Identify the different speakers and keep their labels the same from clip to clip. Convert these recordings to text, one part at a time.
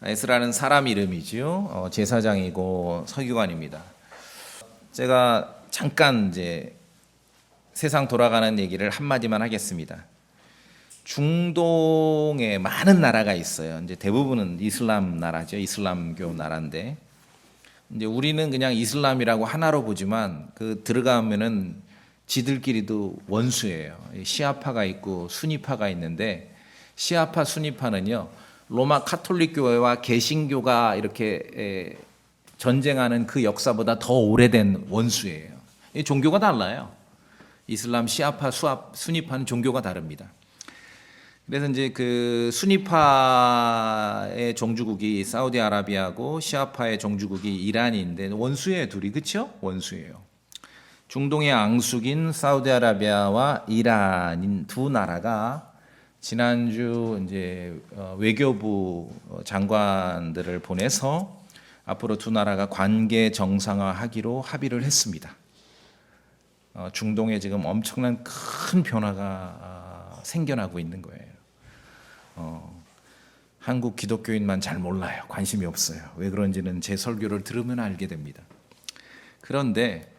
Speaker 1: 에스라는 사람 이름이지요. 제사장이고 서기관입니다. 제가 잠깐 이제 세상 돌아가는 얘기를 한마디만 하겠습니다. 중동에 많은 나라가 있어요. 이제 대부분은 이슬람 나라죠. 이슬람교 나라인데 이제 우리는 그냥 이슬람이라고 하나로 보지만 그 들어가면은 지들끼리도 원수예요. 시아파가 있고 수니파가 있는데 시아파 수니파는요 로마 카톨릭 교회와 개신교가 이렇게 전쟁하는 그 역사보다 더 오래된 원수예요. 이 종교가 달라요. 이슬람, 시아파, 수니파는 종교가 다릅니다. 그래서 이제 그 수니파의 종주국이 사우디아라비아고 시아파의 종주국이 이란인데 원수예요, 둘이. 그렇죠? 원수예요. 중동의 앙숙인 사우디아라비아와 이란인 두 나라가 지난주 이제 외교부 장관들을 보내서 앞으로 두 나라가 관계 정상화하기로 합의를 했습니다. 중동에 지금 엄청난 큰 변화가 생겨나고 있는 거예요. 한국 기독교인만 잘 몰라요. 관심이 없어요. 왜 그런지는 제 설교를 들으면 알게 됩니다. 그런데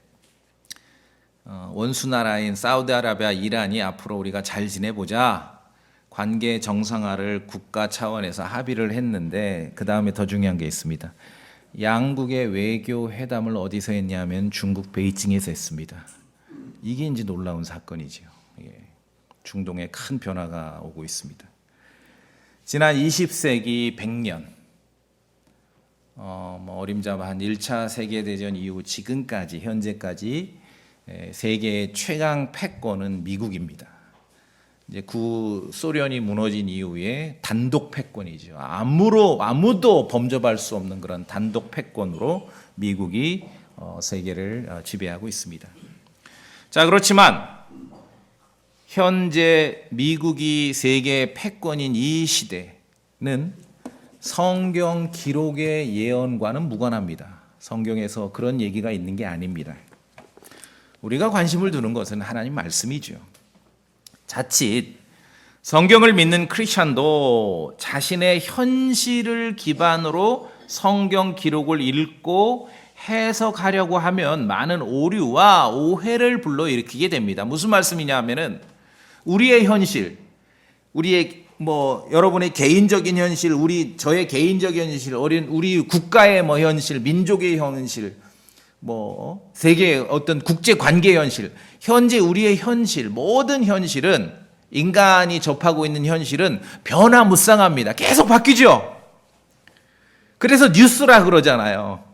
Speaker 1: 원수 나라인 사우디아라비아, 이란이 앞으로 우리가 잘 지내보자 관계 정상화를 국가 차원에서 합의를 했는데 그 다음에 더 중요한 게 있습니다. 양국의 외교 회담을 어디서 했냐면 중국 베이징에서 했습니다. 이게 이제 놀라운 사건이죠. 중동에 큰 변화가 오고 있습니다. 지난 20세기 100년 어림잡아 1차 세계대전 이후 지금까지 현재까지 세계의 최강 패권은 미국입니다. 이제 구소련이 무너진 이후에 단독 패권이죠. 아무도 범접할 수 없는 그런 단독 패권으로 미국이 세계를 지배하고 있습니다. 자, 그렇지만 현재 미국이 세계 패권인 이 시대는 성경 기록의 예언과는 무관합니다. 성경에서 그런 얘기가 있는 게 아닙니다. 우리가 관심을 두는 것은 하나님 말씀이죠. 자칫 성경을 믿는 크리스천도 자신의 현실을 기반으로 성경 기록을 읽고 해석하려고 하면 많은 오류와 오해를 불러일으키게 됩니다. 무슨 말씀이냐 하면은 우리의 현실, 우리의 여러분의 개인적인 현실, 저의 개인적인 현실, 우리 국가의 현실, 민족의 현실, 세계의 어떤 국제 관계 현실, 현재 우리의 현실, 모든 현실은 인간이 접하고 있는 현실은 변화무쌍합니다. 계속 바뀌죠. 그래서 뉴스라 그러잖아요.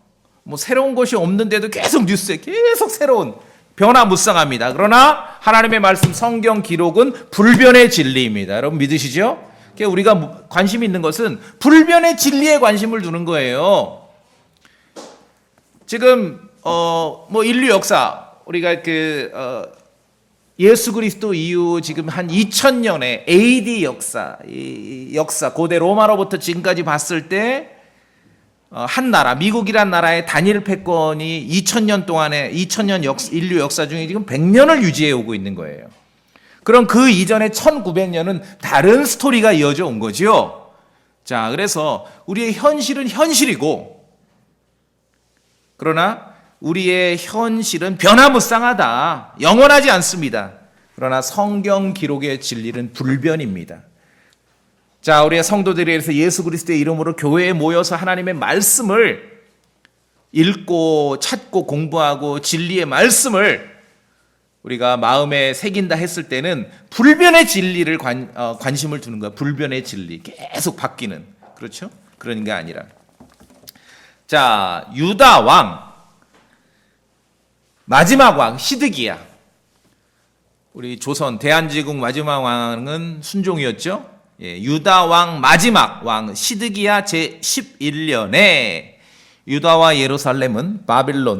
Speaker 1: 새로운 것이 없는데도 계속 뉴스에 계속 새로운 변화무쌍합니다. 그러나 하나님의 말씀 성경 기록은 불변의 진리입니다. 여러분 믿으시죠? 우리가 관심 있는 것은 불변의 진리에 관심을 두는 거예요. 지금 인류 역사 우리가 예수 그리스도 이후 지금 한 2000년의 AD 역사, 이 역사 고대 로마로부터 지금까지 봤을 때 한 나라, 미국이란 나라의 단일 패권이 2000년 동안에 2000년 인류 역사 중에 지금 100년을 유지해 오고 있는 거예요. 그럼 그 이전에 1900년은 다른 스토리가 이어져 온 거죠. 자, 그래서 우리의 현실은 현실이고, 그러나 우리의 현실은 변화무쌍하다. 영원하지 않습니다. 그러나 성경 기록의 진리는 불변입니다. 자, 우리의 성도들에 의해서 예수 그리스도의 이름으로 교회에 모여서 하나님의 말씀을 읽고 찾고 공부하고 진리의 말씀을 우리가 마음에 새긴다 했을 때는 불변의 진리를 관심을 두는 거야. 불변의 진리. 계속 바뀌는. 그렇죠? 그런 게 아니라. 자, 유다 왕. 마지막 왕 시드기야. 우리 조선 대한제국 마지막 왕은 순종이었죠. 유다 왕 마지막 왕 시드기야 제11년에 유다와 예루살렘은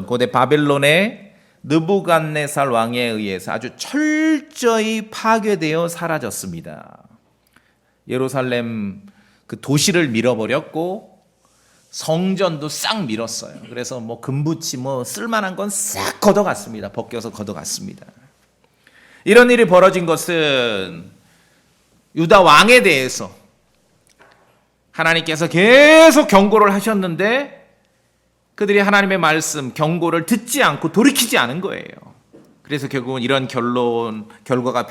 Speaker 1: 고대 바벨론의 느부갓네살 왕에 의해서 아주 철저히 파괴되어 사라졌습니다. 예루살렘 그 도시를 밀어버렸고 성전도 싹 밀었어요. 그래서 금붙이 쓸만한 건 싹 걷어갔습니다. 벗겨서 걷어갔습니다. 이런 일이 벌어진 것은 유다 왕에 대해서 하나님께서 계속 경고를 하셨는데 그들이 하나님의 말씀, 경고를 듣지 않고 돌이키지 않은 거예요. 그래서 결국은 이런 결과가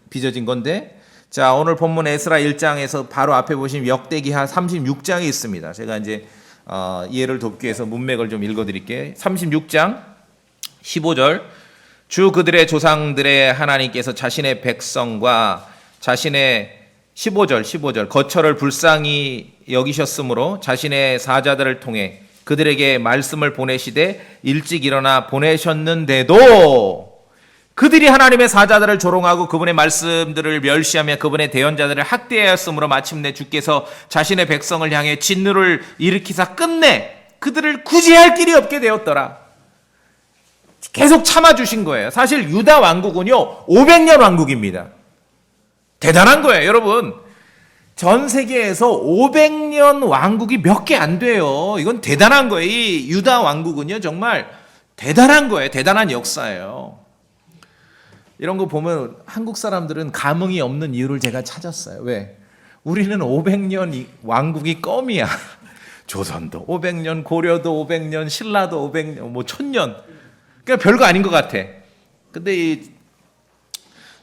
Speaker 1: 빚어진 건데, 자, 오늘 본문 에스라 1장에서 바로 앞에 보시면 역대기하 36장이 있습니다. 제가 이제 이해를 돕기 위해서 문맥을 좀 읽어드릴게요. 36장 15절, 주 그들의 조상들의 하나님께서 자신의 백성과 자신의 15절 거처를 불쌍히 여기셨으므로 자신의 사자들을 통해 그들에게 말씀을 보내시되 일찍 일어나 보내셨는데도 그들이 하나님의 사자들을 조롱하고 그분의 말씀들을 멸시하며 그분의 대언자들을 학대하였으므로 마침내 주께서 자신의 백성을 향해 진노를 일으키사 끝내 그들을 구제할 길이 없게 되었더라. 계속 참아주신 거예요. 사실 유다 왕국은요 500년 왕국입니다. 대단한 거예요. 여러분, 전 세계에서 500년 왕국이 몇 개 안 돼요. 이건 대단한 거예요. 이 유다 왕국은요 정말 대단한 거예요. 대단한 역사예요. 이런 거 보면 한국 사람들은 감흥이 없는 이유를 제가 찾았어요. 왜? 우리는 500년 왕국이 껌이야. 조선도 500년, 고려도 500년, 신라도 500년, 뭐 1000년. 그러니까 별거 아닌 것 같아. 근데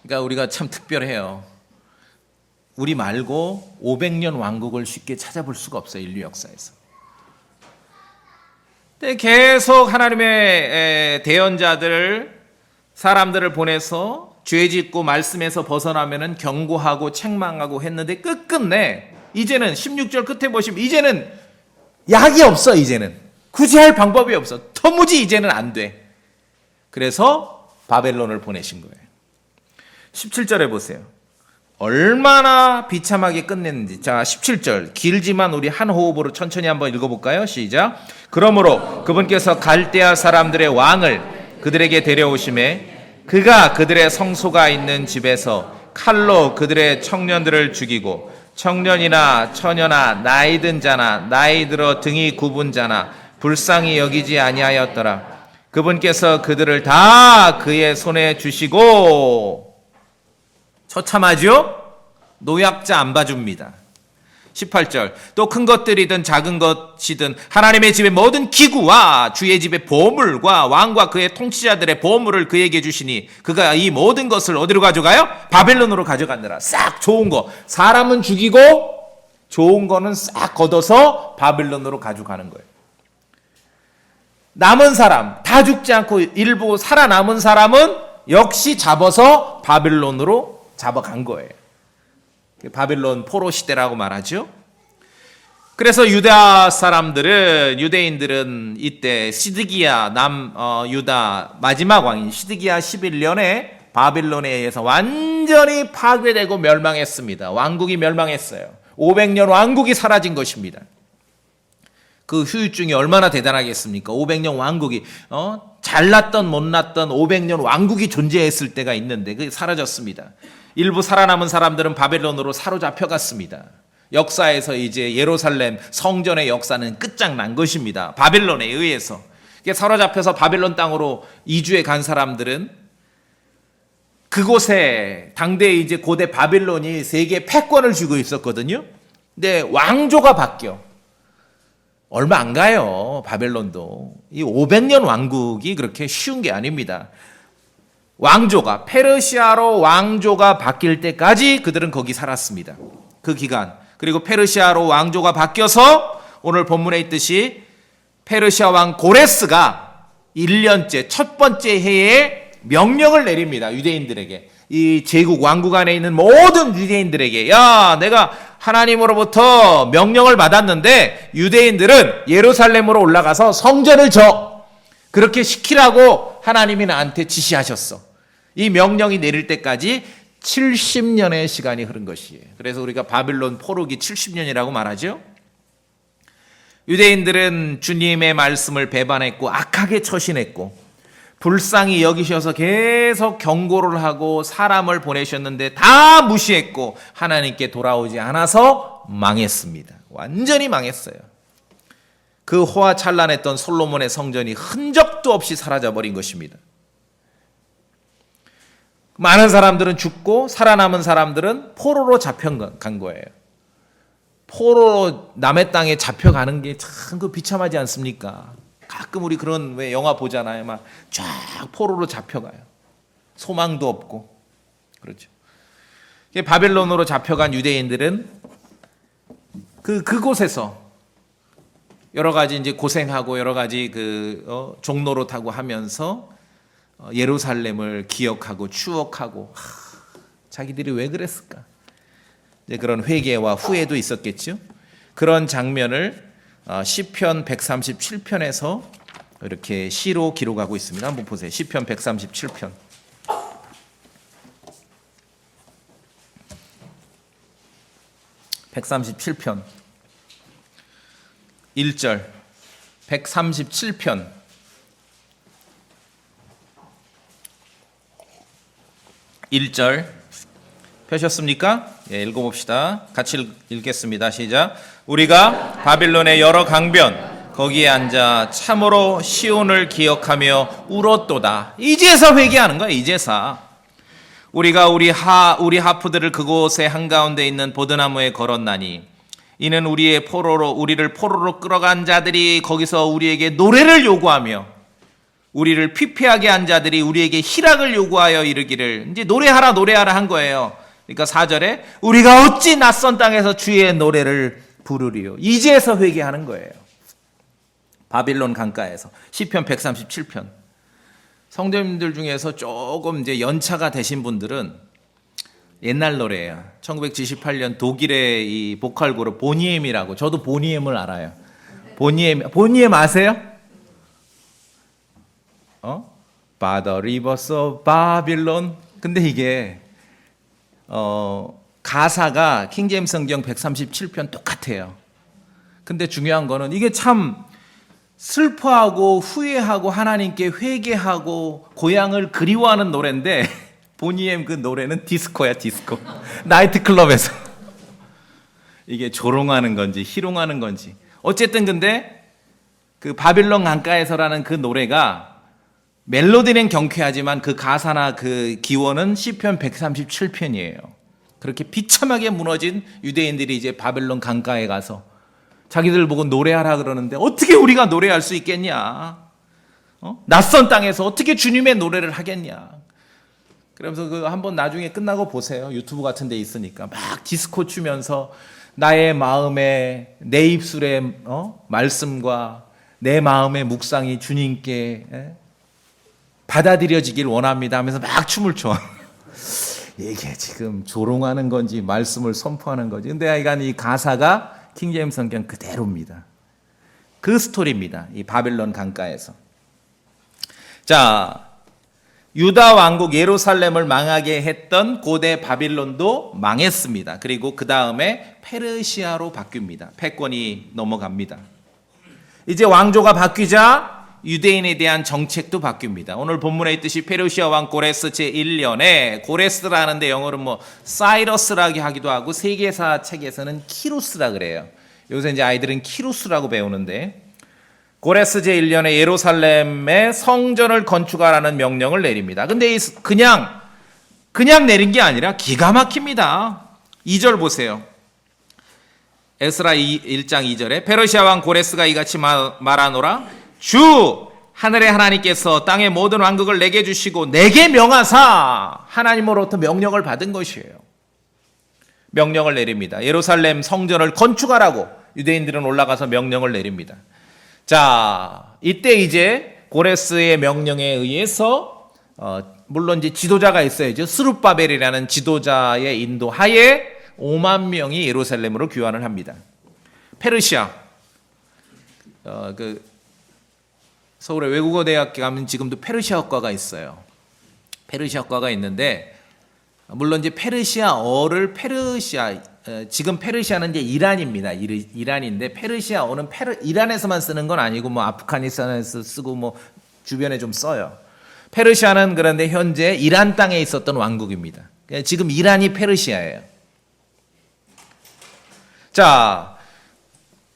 Speaker 1: 그러니까 우리가 참 특별해요. 우리 말고 500년 왕국을 쉽게 찾아볼 수가 없어요. 인류 역사에서. 근데 계속 하나님의 대언자들, 사람들을 보내서 죄 짓고 말씀에서 벗어나면은 경고하고 책망하고 했는데 끝끝내 이제는 16절 끝에 보시면 이제는 약이 없어. 이제는 구제할 방법이 없어. 도무지 이제는 안 돼. 그래서 바벨론을 보내신 거예요. 17절에 보세요. 얼마나 비참하게 끝냈는지. 자, 17절 길지만 우리 한 호흡으로 천천히 한번 읽어볼까요? 시작. 그러므로 그분께서 갈대아 사람들의 왕을 그들에게 데려오심에 그가 그들의 성소가 있는 집에서 칼로 그들의 청년들을 죽이고 청년이나 처녀나 나이든 자나 나이 들어 등이 굽은 자나 불쌍히 여기지 아니하였더라. 그분께서 그들을 다 그의 손에 주시고, 처참하죠? 노약자 안 봐줍니다. 18절, 또 큰 것들이든 작은 것이든 하나님의 집의 모든 기구와 주의 집의 보물과 왕과 그의 통치자들의 보물을 그에게 주시니 그가 이 모든 것을 어디로 가져가요? 바벨론으로 가져가느라. 싹 좋은 거, 사람은 죽이고 좋은 거는 싹 걷어서 바벨론으로 가져가는 거예요. 남은 사람, 다 죽지 않고 일부 살아남은 사람은 역시 잡아서 바벨론으로 잡아간 거예요. 바벨론 포로 시대라고 말하죠. 그래서 유다 사람들은, 유대인들은 이때 시드기야 유다 마지막 왕인 시드기야 11년에 바벨론에 의해서 완전히 파괴되고 멸망했습니다. 왕국이 멸망했어요. 500년 왕국이 사라진 것입니다. 그 후유증이 얼마나 대단하겠습니까? 500년 왕국이 잘났던 못났던 500년 왕국이 존재했을 때가 있는데 그게 사라졌습니다. 일부 살아남은 사람들은 바벨론으로 사로잡혀갔습니다. 역사에서 이제 예루살렘 성전의 역사는 끝장난 것입니다. 바벨론에 의해서. 사로잡혀서 바벨론 땅으로 이주해 간 사람들은 그곳에 당대 이제 고대 바벨론이 세계 패권을 쥐고 있었거든요. 근데 왕조가 바뀌어. 얼마 안 가요. 바벨론도. 이 500년 왕국이 그렇게 쉬운 게 아닙니다. 왕조가, 페르시아로 왕조가 바뀔 때까지 그들은 거기 살았습니다. 그 기간. 그리고 페르시아로 왕조가 바뀌어서 오늘 본문에 있듯이 페르시아 왕 고레스가 1년째 첫 번째 해에 명령을 내립니다. 유대인들에게. 이 제국 왕국 안에 있는 모든 유대인들에게, 야, 내가 하나님으로부터 명령을 받았는데 유대인들은 예루살렘으로 올라가서 성전을 져. 그렇게 시키라고 하나님이 나한테 지시하셨어. 이 명령이 내릴 때까지 70년의 시간이 흐른 것이에요. 그래서 우리가 바빌론 포로기 70년이라고 말하죠. 유대인들은 주님의 말씀을 배반했고 악하게 처신했고 불쌍히 여기셔서 계속 경고를 하고 사람을 보내셨는데 다 무시했고 하나님께 돌아오지 않아서 망했습니다. 완전히 망했어요. 그 호화찬란했던 솔로몬의 성전이 흔적도 없이 사라져버린 것입니다. 많은 사람들은 죽고 살아남은 사람들은 포로로 잡혀간 거예요. 포로로 남의 땅에 잡혀가는 게 참 그 비참하지 않습니까? 가끔 우리 그런 왜 영화 보잖아요. 막 쫙 포로로 잡혀가요. 소망도 없고. 그렇죠. 바벨론으로 잡혀간 유대인들은 그곳에서 여러 가지 이제 고생하고 여러 가지 종로릇하고 하면서 예루살렘을 기억하고 추억하고 자기들이 왜 그랬을까? 이제 그런 회개와 후회도 있었겠죠. 그런 장면을 시편 137편에서 이렇게 시로 기록하고 있습니다. 한번 보세요. 시편 137편. 137편 1절 137편 1절 펴셨습니까? 예, 읽어봅시다. 같이 읽겠습니다. 시작. 우리가 바빌론의 여러 강변 거기에 앉아 참으로 시온을 기억하며 울었도다. 이제서 회개하는 거야. 이제서 우리가 우리 하프들을 그곳의 한가운데 있는 보드나무에 걸었나니 이는 우리를 포로로 끌어간 자들이 거기서 우리에게 노래를 요구하며 우리를 피폐하게 한 자들이 우리에게 희락을 요구하여 이르기를 이제 노래하라 한 거예요. 그러니까 4절에 우리가 어찌 낯선 땅에서 주의 노래를 부르리요. 이제서 회개하는 거예요. 바빌론 강가에서 시편 137편. 성도님들 중에서 조금 이제 연차가 되신 분들은 옛날 노래예요. 1978년 독일의 이 보컬 그룹 보니엠이라고. 저도 보니엠을 알아요. 보니엠 아세요? By the rivers of Babylon. 근데 이게 가사가 킹제임스 성경 137편 똑같아요. 근데 중요한 거는 이게 참 슬퍼하고 후회하고 하나님께 회개하고 고향을 그리워하는 노래인데 보니엠 그 노래는 디스코야, 디스코. 나이트클럽에서. 이게 조롱하는 건지 희롱하는 건지. 어쨌든 근데 그 바빌론 강가에서라는 그 노래가 멜로디는 경쾌하지만 그 가사나 그 기원은 시편 137편이에요. 그렇게 비참하게 무너진 유대인들이 이제 바빌론 강가에 가서 자기들 보고 노래하라 그러는데 어떻게 우리가 노래할 수 있겠냐? 낯선 땅에서 어떻게 주님의 노래를 하겠냐? 그러면서 그 한번 나중에 끝나고 보세요. 유튜브 같은 데 있으니까 막 디스코 추면서 나의 마음에 내 입술의 말씀과 내 마음의 묵상이 주님께 받아들여지길 원합니다 하면서 막 춤을 춰. 이게 지금 조롱하는 건지 말씀을 선포하는 건지. 근데 하여간 이 가사가 킹제임스 성경 그대로입니다. 그 스토리입니다. 이 바빌론 강가에서. 자, 유다 왕국 예루살렘을 망하게 했던 고대 바빌론도 망했습니다. 그리고 그 다음에 페르시아로 바뀝니다. 패권이 넘어갑니다. 이제 왕조가 바뀌자 유대인에 대한 정책도 바뀝니다. 오늘 본문에 있듯이 페르시아 왕 고레스 제1년에 고레스라는데 영어로 사이러스라고 하기도 하고 세계사 책에서는 키루스라 그래요. 요새 이제 아이들은 키루스라고 배우는데 고레스 제1년에 예루살렘에 성전을 건축하라는 명령을 내립니다. 근데 그냥 내린 게 아니라 기가 막힙니다. 2절 보세요. 에스라 1장 2절에 페르시아 왕 고레스가 이같이 말하노라. 주 하늘의 하나님께서 땅의 모든 왕국을 내게 주시고 내게 명하사 하나님으로부터 명령을 받은 것이에요. 명령을 내립니다. 예루살렘 성전을 건축하라고 유대인들은 올라가서 명령을 내립니다. 자, 이때 이제 고레스의 명령에 의해서 물론 이제 지도자가 있어야죠. 스룹바벨이라는 지도자의 인도하에 5만 명이 예루살렘으로 귀환을 합니다. 페르시아 서울의 외국어 대학교 가면 지금도 페르시아어과가 있어요. 페르시아어과가 있는데 물론 이제 페르시아어를 지금 페르시아는 이제 이란입니다. 이란인데 페르시아어는 이란에서만 쓰는 건 아니고 아프가니스탄에서 쓰고 주변에 좀 써요. 페르시아는 그런데 현재 이란 땅에 있었던 왕국입니다. 지금 이란이 페르시아예요. 자,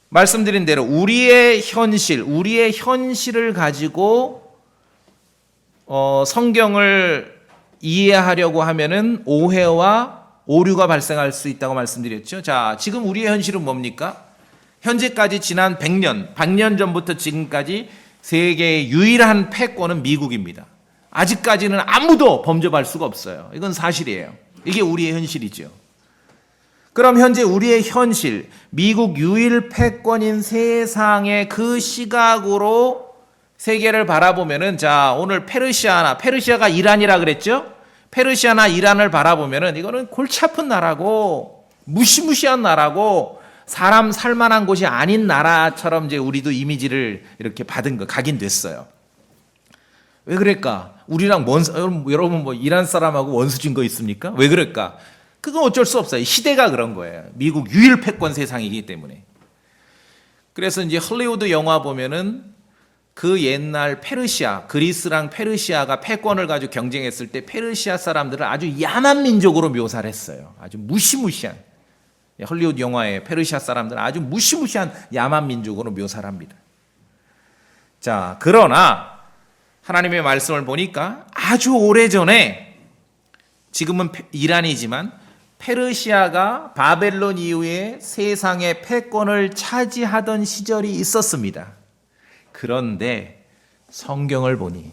Speaker 1: 말씀드린 대로 우리의 현실을 가지고 성경을 이해하려고 하면은 오해와 오류가 발생할 수 있다고 말씀드렸죠. 자, 지금 우리의 현실은 뭡니까? 현재까지 지난 100년 전부터 지금까지 세계의 유일한 패권은 미국입니다. 아직까지는 아무도 범접할 수가 없어요. 이건 사실이에요. 이게 우리의 현실이죠. 그럼 현재 우리의 현실, 미국 유일 패권인 세상의 그 시각으로 세계를 바라보면은, 자, 오늘 페르시아가 이란이라 그랬죠? 페르시아나 이란을 바라보면은 이거는 골치 아픈 나라고, 무시무시한 나라고, 사람 살만한 곳이 아닌 나라처럼 이제 우리도 이미지를 이렇게 각인됐어요. 왜 그럴까? 우리랑 여러분 뭐 이란 사람하고 원수진 거 있습니까? 왜 그럴까? 그건 어쩔 수 없어요. 시대가 그런 거예요. 미국 유일 패권 세상이기 때문에. 그래서 이제 헐리우드 영화 보면은 그 옛날 그리스랑 페르시아가 패권을 가지고 경쟁했을 때 페르시아 사람들을 아주 야만 민족으로 묘사를 했어요. 아주 무시무시한. 헐리우드 영화에 페르시아 사람들은 아주 무시무시한 야만 민족으로 묘사를 합니다. 자, 그러나 하나님의 말씀을 보니까 아주 오래전에, 지금은 이란이지만 페르시아가 바벨론 이후에 세상의 패권을 차지하던 시절이 있었습니다. 그런데 성경을 보니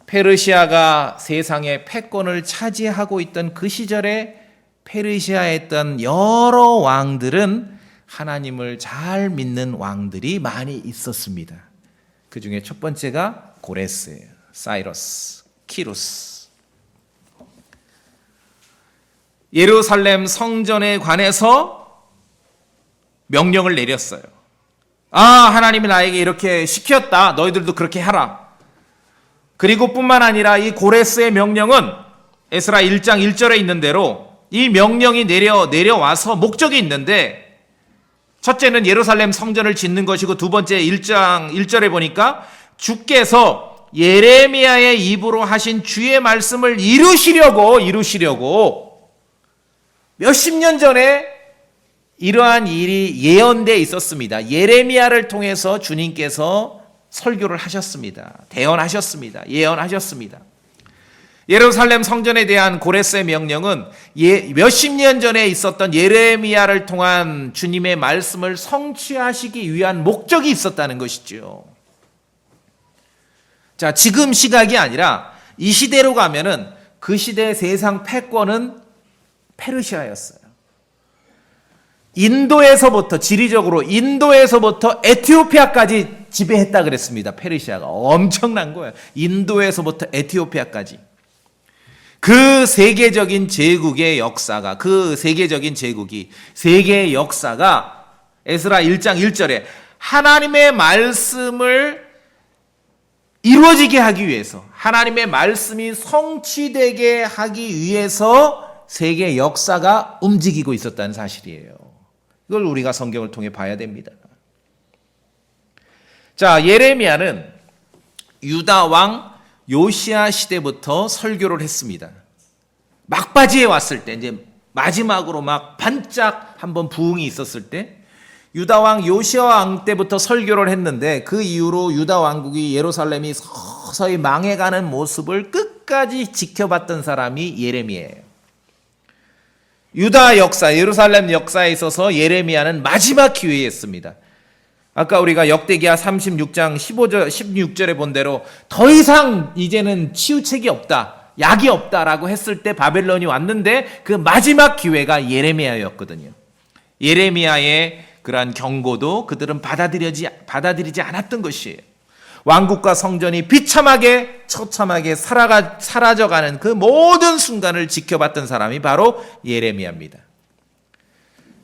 Speaker 1: 페르시아가 세상의 패권을 차지하고 있던 그 시절에 페르시아에 있던 여러 왕들은 하나님을 잘 믿는 왕들이 많이 있었습니다. 그 중에 첫 번째가 고레스예요. 사이러스, 키루스. 예루살렘 성전에 관해서 명령을 내렸어요. 하나님이 나에게 이렇게 시켰다. 너희들도 그렇게 하라. 그리고 뿐만 아니라 이 고레스의 명령은 에스라 1장 1절에 있는 대로 이 명령이 내려와서 목적이 있는데, 첫째는 예루살렘 성전을 짓는 것이고, 두 번째 1장 1절에 보니까 주께서 예레미야의 입으로 하신 주의 말씀을 이루시려고 몇십 년 전에 이러한 일이 예언되어 있었습니다. 예레미야를 통해서 주님께서 설교를 하셨습니다. 대언하셨습니다. 예언하셨습니다. 예루살렘 성전에 대한 고레스의 명령은 몇십 년 전에 있었던 예레미야를 통한 주님의 말씀을 성취하시기 위한 목적이 있었다는 것이죠. 자, 지금 시각이 아니라 이 시대로 가면은 그 시대의 세상 패권은 페르시아였어요. 지리적으로 인도에서부터 에티오피아까지 지배했다 그랬습니다. 페르시아가 엄청난 거예요. 인도에서부터 에티오피아까지. 그 세계적인 제국의 역사가, 세계의 역사가 에스라 1장 1절에 하나님의 말씀을 이루어지게 하기 위해서, 하나님의 말씀이 성취되게 하기 위해서 세계 역사가 움직이고 있었다는 사실이에요. 이걸 우리가 성경을 통해 봐야 됩니다. 자, 예레미야는 유다 왕 요시야 시대부터 설교를 했습니다. 막바지에 왔을 때, 이제 마지막으로 막 반짝 한번 부흥이 있었을 때, 유다 왕 요시야 왕 때부터 설교를 했는데, 그 이후로 유다 왕국이, 예루살렘이 서서히 망해가는 모습을 끝까지 지켜봤던 사람이 예레미야예요. 유다 역사, 예루살렘 역사에 있어서 예레미야는 마지막 기회였습니다. 아까 우리가 역대기야 36장 16절에 본 대로 더 이상 이제는 치유책이 없다, 약이 없다라고 했을 때 바벨론이 왔는데, 그 마지막 기회가 예레미야였거든요. 예레미야의 그러한 경고도 그들은 받아들이지 않았던 것이에요. 왕국과 성전이 비참하게 처참하게 사라져가는 그 모든 순간을 지켜봤던 사람이 바로 예레미야입니다.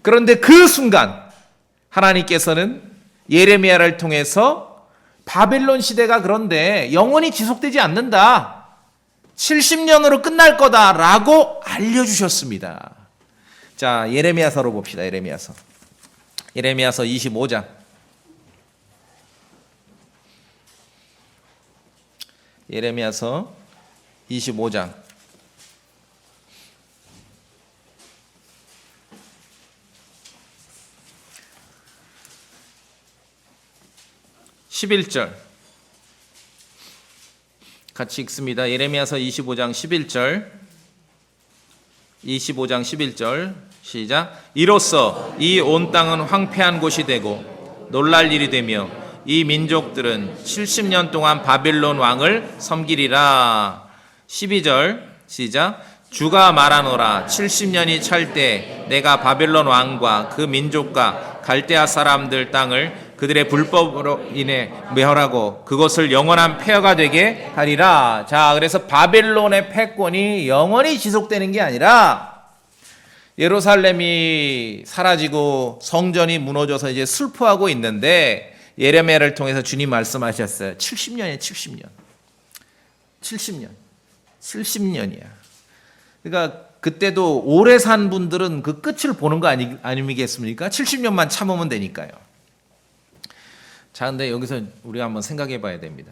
Speaker 1: 그런데 그 순간 하나님께서는 예레미야를 통해서 바벨론 시대가 그런데 영원히 지속되지 않는다, 70년으로 끝날 거다라고 알려주셨습니다. 자, 예레미야서로 봅시다. 예레미야서 25장. 예레미야서 25장 11절 같이 읽습니다. 예레미야서 25장 11절 25장 11절 시작. 이로써 이 온 땅은 황폐한 곳이 되고 놀랄 일이 되며 이 민족들은 70년 동안 바빌론 왕을 섬기리라. 12절 시작. 주가 말하노라. 70년이 찰 때 내가 바빌론 왕과 그 민족과 갈대아 사람들 땅을 그들의 불법으로 인해 멸하고 그것을 영원한 폐허가 되게 하리라. 자, 그래서 바빌론의 패권이 영원히 지속되는 게 아니라 예루살렘이 사라지고 성전이 무너져서 이제 슬퍼하고 있는데 예레미야를 통해서 주님 말씀하셨어요. 70년이에요. 70년. 70년. 70년이야. 그러니까 그때도 오래 산 분들은 그 끝을 보는 거 아니겠습니까? 70년만 참으면 되니까요. 자, 근데 여기서 우리가 한번 생각해 봐야 됩니다.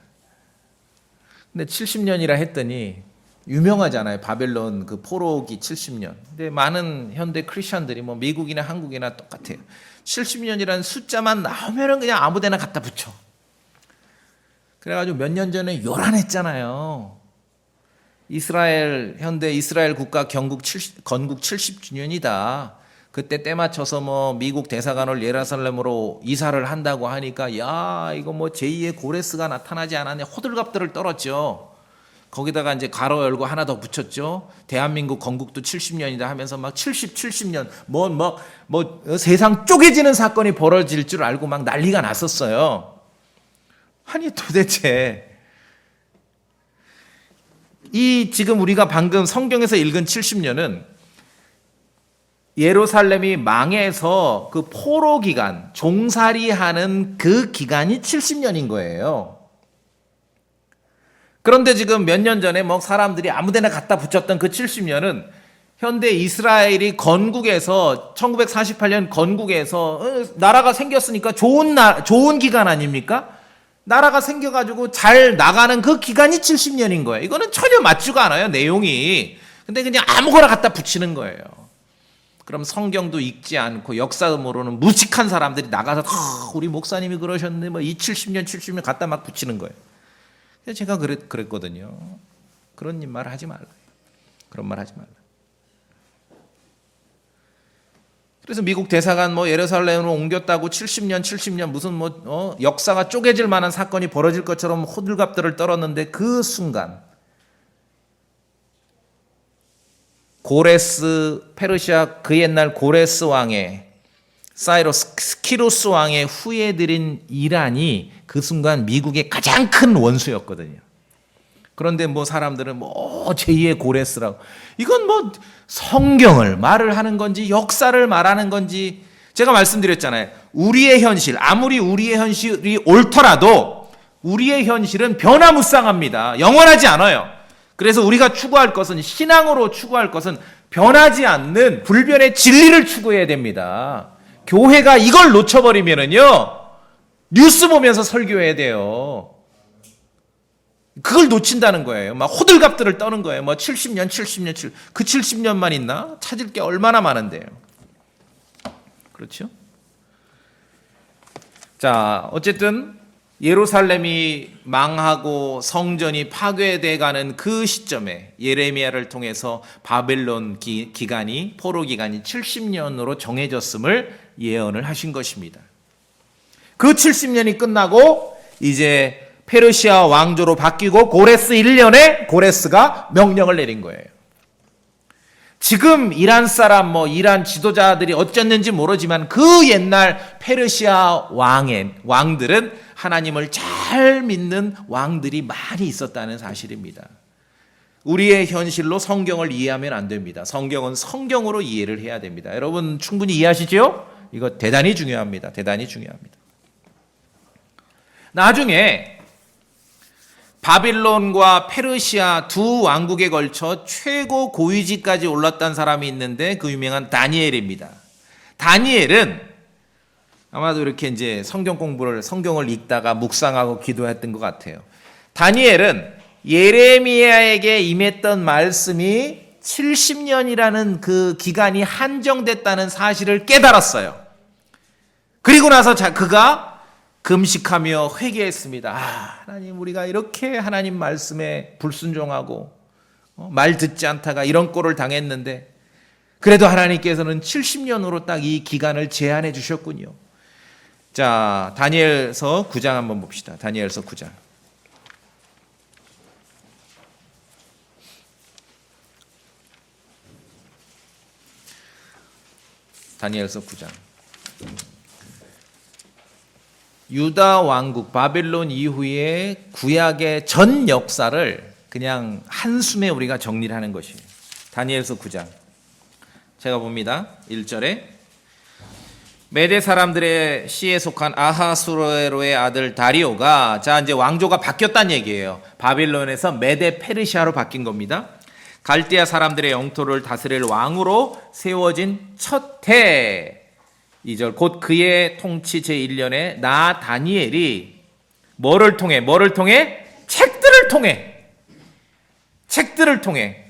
Speaker 1: 근데 70년이라 했더니 유명하잖아요. 바벨론 그 포로기 70년. 근데 많은 현대 크리스천들이 뭐 미국이나 한국이나 똑같아요. 70년이라는 숫자만 나오면은 그냥 아무 데나 갖다 붙여. 그래가지고 몇 년 전에 요란했잖아요. 현대 이스라엘 국가 건국 70주년이다. 그때 때 맞춰서 뭐 미국 대사관을 예루살렘으로 이사를 한다고 하니까 야, 이거 뭐 제2의 고레스가 나타나지 않았네. 호들갑들을 떨었죠. 거기다가 이제 가로 열고 하나 더 붙였죠. 대한민국 건국도 70년이다 하면서 막 70년 뭐 세상 쪼개지는 사건이 벌어질 줄 알고 막 난리가 났었어요. 아니 도대체 이 지금 우리가 방금 성경에서 읽은 70년은 예루살렘이 망해서 그 포로 기간, 종살이하는 그 기간이 70년인 거예요. 그런데 지금 몇 년 전에 뭐 사람들이 아무데나 갖다 붙였던 그 70년은 현대 이스라엘이 건국에서 1948년 건국에서 나라가 생겼으니까 좋은 기간 아닙니까? 나라가 생겨가지고 잘 나가는 그 기간이 70년인 거예요. 이거는 전혀 맞지가 않아요, 내용이. 근데 그냥 아무거나 갖다 붙이는 거예요. 그럼 성경도 읽지 않고 역사 모르는 무식한 사람들이 나가서 우리 목사님이 그러셨는데 뭐 이 70년 갖다 막 붙이는 거예요. 그래서 제가 그랬거든요. 그런 말 하지 말라. 그런 말 하지 말라. 그래서 미국 대사관 뭐 예루살렘으로 옮겼다고 70년 무슨 역사가 쪼개질 만한 사건이 벌어질 것처럼 호들갑들을 떨었는데 그 순간 고레스 페르시아 그 옛날 고레스 왕의 스키루스 왕의 후예들인 이란이 그 순간 미국의 가장 큰 원수였거든요. 그런데 뭐 사람들은 뭐 제2의 고레스라고 이건 뭐 성경을 말을 하는 건지 역사를 말하는 건지 제가 말씀드렸잖아요. 우리의 현실 아무리 우리의 현실이 옳더라도 우리의 현실은 변화무쌍합니다. 영원하지 않아요. 그래서 우리가 추구할 것은 신앙으로 추구할 것은 변하지 않는 불변의 진리를 추구해야 됩니다. 교회가 이걸 놓쳐버리면은요 뉴스 보면서 설교해야 돼요. 그걸 놓친다는 거예요. 막 호들갑들을 떠는 거예요. 뭐 70년 그 70년만 있나? 찾을 게 얼마나 많은데요. 그렇죠? 자, 어쨌든 예루살렘이 망하고 성전이 파괴돼 가는 그 시점에 예레미야를 통해서 바벨론 기간이 포로 기간이 70년으로 정해졌음을 예언을 하신 것입니다. 그 70년이 끝나고 이제 페르시아 왕조로 바뀌고 고레스 1년에 고레스가 명령을 내린 거예요. 지금 이란 사람 이란 지도자들이 어쨌는지 모르지만 그 옛날 페르시아 왕들은 하나님을 잘 믿는 왕들이 많이 있었다는 사실입니다. 우리의 현실로 성경을 이해하면 안 됩니다. 성경은 성경으로 이해를 해야 됩니다. 여러분 충분히 이해하시죠? 이거 대단히 중요합니다. 대단히 중요합니다. 나중에 바빌론과 페르시아 두 왕국에 걸쳐 최고 고위직까지 올랐던 사람이 있는데 그 유명한 다니엘입니다. 다니엘은 아마도 이렇게 이제 성경을 읽다가 묵상하고 기도했던 것 같아요. 다니엘은 예레미야에게 임했던 말씀이 70년이라는 그 기간이 한정됐다는 사실을 깨달았어요. 그리고 나서 그가 금식하며 회개했습니다. 하나님 우리가 이렇게 하나님 말씀에 불순종하고 말 듣지 않다가 이런 꼴을 당했는데 그래도 하나님께서는 70년으로 딱 이 기간을 제한해 주셨군요. 자, 다니엘서 9장 한번 봅시다. 다니엘서 9장. 다니엘서 9장. 유다 왕국 바벨론 이후의 구약의 전 역사를 그냥 한숨에 우리가 정리를 하는 것이에요. 다니엘서 9장. 제가 봅니다. 1절에 메대 사람들의 시에 속한 아하수에로의 아들 다리오가, 자 이제 왕조가 바뀌었다는 얘기예요. 바빌론에서 메대 페르시아로 바뀐 겁니다. 갈대아 사람들의 영토를 다스릴 왕으로 세워진 첫 해 2절 곧 그의 통치 제1년에 나 다니엘이 뭐를 통해 책들을 통해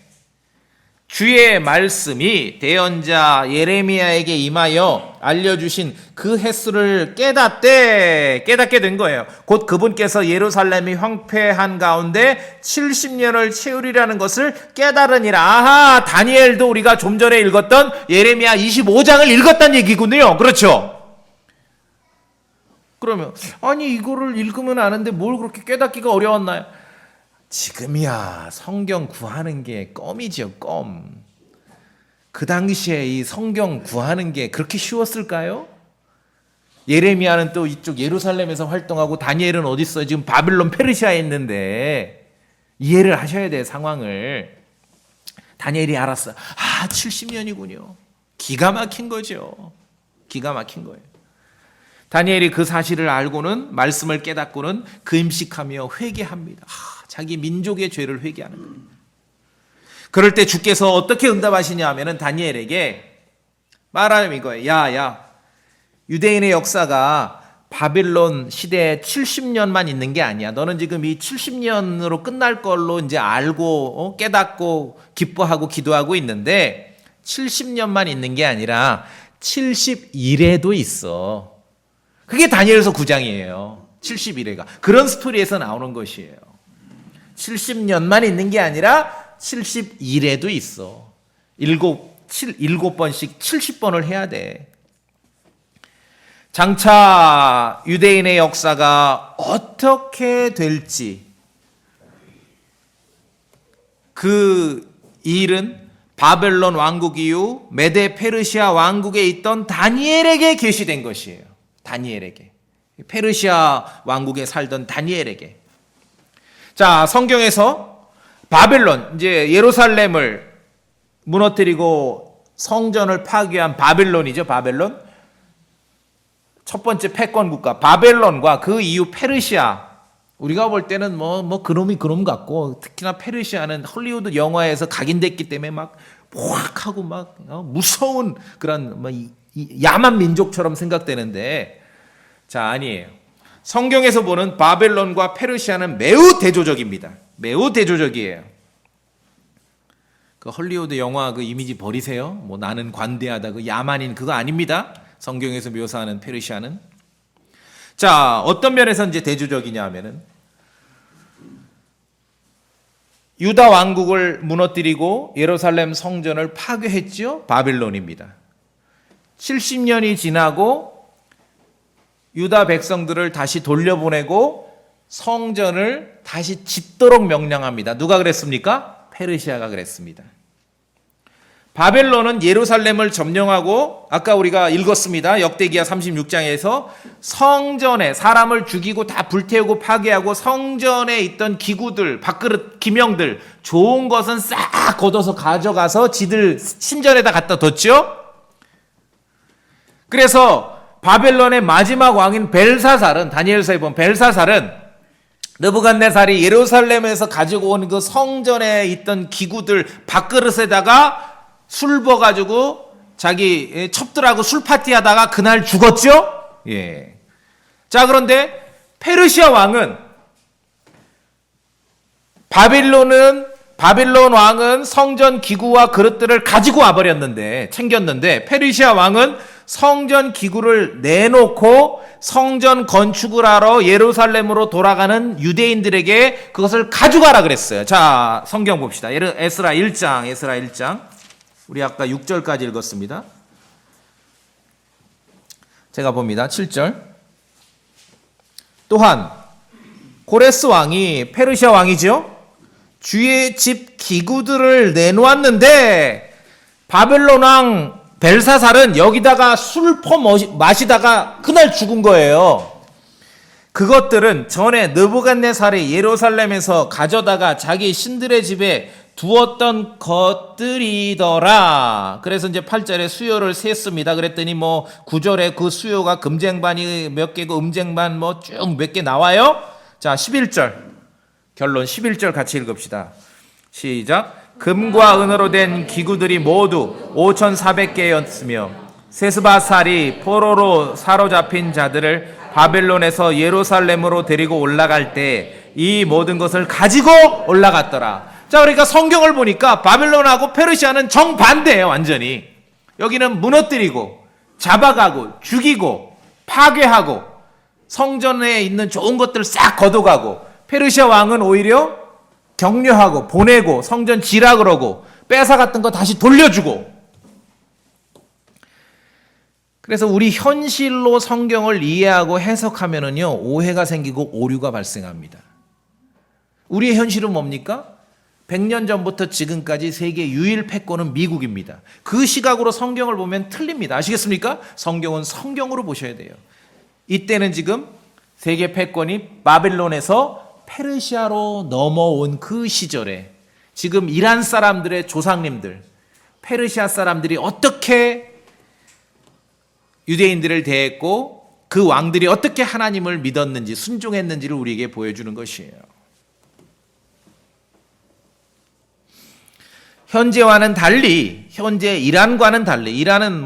Speaker 1: 주의 말씀이 대언자 예레미야에게 임하여 알려주신 그 횟수를 깨닫게 된 거예요. 곧 그분께서 예루살렘이 황폐한 가운데 70년을 채우리라는 것을 깨달으니라. 아하, 다니엘도 우리가 좀 전에 읽었던 예레미야 25장을 읽었다는 얘기군요. 그렇죠? 그러면 아니 이거를 읽으면 아는데 뭘 그렇게 깨닫기가 어려웠나요? 지금이야 성경 구하는 게 껌이죠, 껌. 그 당시에 이 성경 구하는 게 그렇게 쉬웠을까요? 예레미야는 또 이쪽 예루살렘에서 활동하고 다니엘은 어디 있어요? 지금 바빌론 페르시아에 있는데 이해를 하셔야 돼요, 상황을. 다니엘이 알았어요. 아, 70년이군요. 기가 막힌 거죠. 기가 막힌 거예요. 다니엘이 그 사실을 알고는 말씀을 깨닫고는 금식하며 회개합니다. 자기 민족의 죄를 회개하는 거예요. 그럴 때 주께서 어떻게 응답하시냐 하면은 다니엘에게 말하면 이거예요. 야, 유대인의 역사가 바빌론 시대에 70년만 있는 게 아니야. 너는 지금 이 70년으로 끝날 걸로 이제 알고 깨닫고 기뻐하고 기도하고 있는데 70년만 있는 게 아니라 71회도 있어. 그게 다니엘서 9장이에요. 71회가. 그런 스토리에서 나오는 것이에요. 70년만 있는 게 아니라 71회도 있어. 7번씩 70번을 해야 돼. 장차 유대인의 역사가 어떻게 될지 그 일은 바벨론 왕국 이후 메데 페르시아 왕국에 있던 다니엘에게 계시된 것이에요. 다니엘에게. 페르시아 왕국에 살던 다니엘에게. 자, 성경에서 바벨론, 이제 예루살렘을 무너뜨리고 성전을 파괴한 바벨론이죠, 바벨론. 첫 번째 패권 국가 바벨론과 그 이후 페르시아. 우리가 볼 때는 뭐 그놈이 그놈 같고, 특히나 페르시아는 헐리우드 영화에서 각인됐기 때문에 막 포악하고 막 무서운 그런 야만 민족처럼 생각되는데, 자, 아니에요. 성경에서 보는 바벨론과 페르시아는 매우 대조적입니다. 매우 대조적이에요. 그 헐리우드 영화 그 이미지 버리세요. 뭐 나는 관대하다, 그 야만인 그거 아닙니다. 성경에서 묘사하는 페르시아는. 자, 어떤 면에서 이제 대조적이냐 하면은 유다 왕국을 무너뜨리고 예루살렘 성전을 파괴했죠. 바빌론입니다. 70년이 지나고 유다 백성들을 다시 돌려보내고 성전을 다시 짓도록 명령합니다. 누가 그랬습니까? 페르시아가 그랬습니다. 바벨론은 예루살렘을 점령하고 아까 우리가 읽었습니다. 역대기야 36장에서 성전에 사람을 죽이고 다 불태우고 파괴하고 성전에 있던 기구들, 밥그릇, 기명들, 좋은 것은 싹 걷어서 가져가서 지들 신전에다 갖다 뒀죠. 그래서 바벨론의 마지막 왕인 벨사살은, 다니엘서에 보면 벨사살은 느부갓네살이 예루살렘에서 가지고 온 그 성전에 있던 기구들 밥그릇에다가 술 부어가지고 자기 첩들하고 술 파티하다가 그날 죽었죠. 예. 자, 그런데 페르시아 왕은 바빌론 왕은 성전 기구와 그릇들을 가지고 와버렸는데, 챙겼는데, 페르시아 왕은 성전 기구를 내놓고 성전 건축을 하러 예루살렘으로 돌아가는 유대인들에게 그것을 가져가라 그랬어요. 자, 성경 봅시다. 에스라 1장. 우리 아까 6절까지 읽었습니다. 제가 봅니다. 7절. 또한 고레스 왕이, 페르시아 왕이죠, 주의 집 기구들을 내놓았는데 바벨론 왕 벨사살은 여기다가 술 마시다가 그날 죽은 거예요. 그것들은 전에 느부갓네살이 예루살렘에서 가져다가 자기 신들의 집에 두었던 것들이더라. 그래서 이제 8절에 수요를 셌습니다. 그랬더니 9절에 그 수요가 금쟁반이 몇 개고 음쟁반 쭉 몇 개 나와요. 자, 11절. 결론 11절 같이 읽읍시다. 시작. 금과 은으로 된 기구들이 모두 5,400개였으며 세스바살이 포로로 사로잡힌 자들을 바벨론에서 예루살렘으로 데리고 올라갈 때 이 모든 것을 가지고 올라갔더라. 자, 그러니까 성경을 보니까 바벨론하고 페르시아는 정반대예요. 완전히. 여기는 무너뜨리고 잡아가고 죽이고 파괴하고 성전에 있는 좋은 것들을 싹 걷어가고, 페르시아 왕은 오히려 격려하고 보내고 성전 지라 그러고 뺏어갔던 거 다시 돌려주고. 그래서 우리 현실로 성경을 이해하고 해석하면은요, 오해가 생기고 오류가 발생합니다. 우리의 현실은 뭡니까? 100년 전부터 지금까지 세계 유일 패권은 미국입니다. 그 시각으로 성경을 보면 틀립니다. 아시겠습니까? 성경은 성경으로 보셔야 돼요. 이때는 지금 세계 패권이 바벨론에서 페르시아로 넘어온 그 시절에 지금 이란 사람들의 조상님들, 페르시아 사람들이 어떻게 유대인들을 대했고 그 왕들이 어떻게 하나님을 믿었는지 순종했는지를 우리에게 보여주는 것이에요. 현재와는 달리, 현재 이란과는 달리, 이란은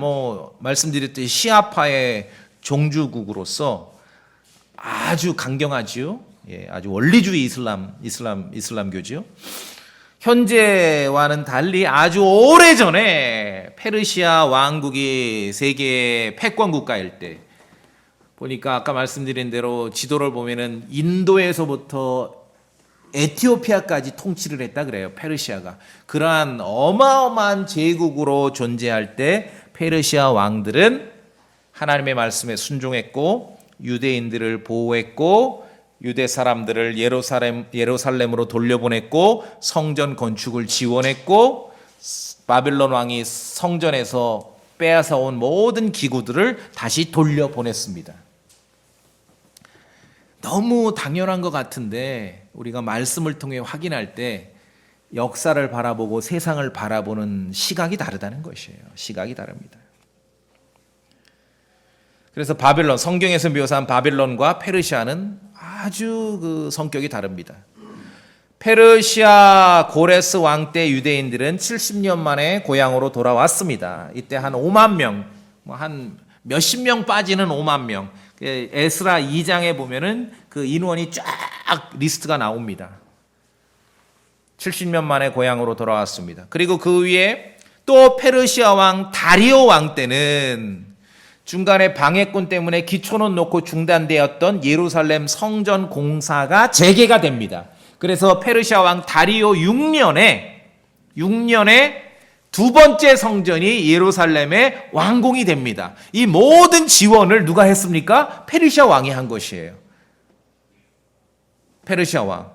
Speaker 1: 말씀드렸듯이 시아파의 종주국으로서 아주 강경하지요. 예, 아주 원리주의 이슬람교지요. 현재와는 달리 아주 오래전에 페르시아 왕국이 세계의 패권 국가일 때, 보니까 아까 말씀드린 대로 지도를 보면은 인도에서부터 에티오피아까지 통치를 했다 그래요. 페르시아가. 그러한 어마어마한 제국으로 존재할 때 페르시아 왕들은 하나님의 말씀에 순종했고 유대인들을 보호했고 유대 사람들을 예루살렘으로 돌려보냈고 성전 건축을 지원했고 바벨론 왕이 성전에서 빼앗아온 모든 기구들을 다시 돌려보냈습니다. 너무 당연한 것 같은데 우리가 말씀을 통해 확인할 때 역사를 바라보고 세상을 바라보는 시각이 다르다는 것이에요. 시각이 다릅니다. 그래서 바벨론, 성경에서 묘사한 바벨론과 페르시아는 아주 그 성격이 다릅니다. 페르시아 고레스 왕 때 유대인들은 70년 만에 고향으로 돌아왔습니다. 이때 한 5만 명, 한 몇십 명 빠지는 5만 명. 에스라 2장에 보면은 그 인원이 쫙 리스트가 나옵니다. 70년 만에 고향으로 돌아왔습니다. 그리고 그 위에 또 페르시아 왕 다리오 왕 때는 중간에 방해꾼 때문에 기초는 놓고 중단되었던 예루살렘 성전 공사가 재개가 됩니다. 그래서 페르시아 왕 다리오 6년에 두 번째 성전이 예루살렘에 완공이 됩니다. 이 모든 지원을 누가 했습니까? 페르시아 왕이 한 것이에요. 페르시아 왕.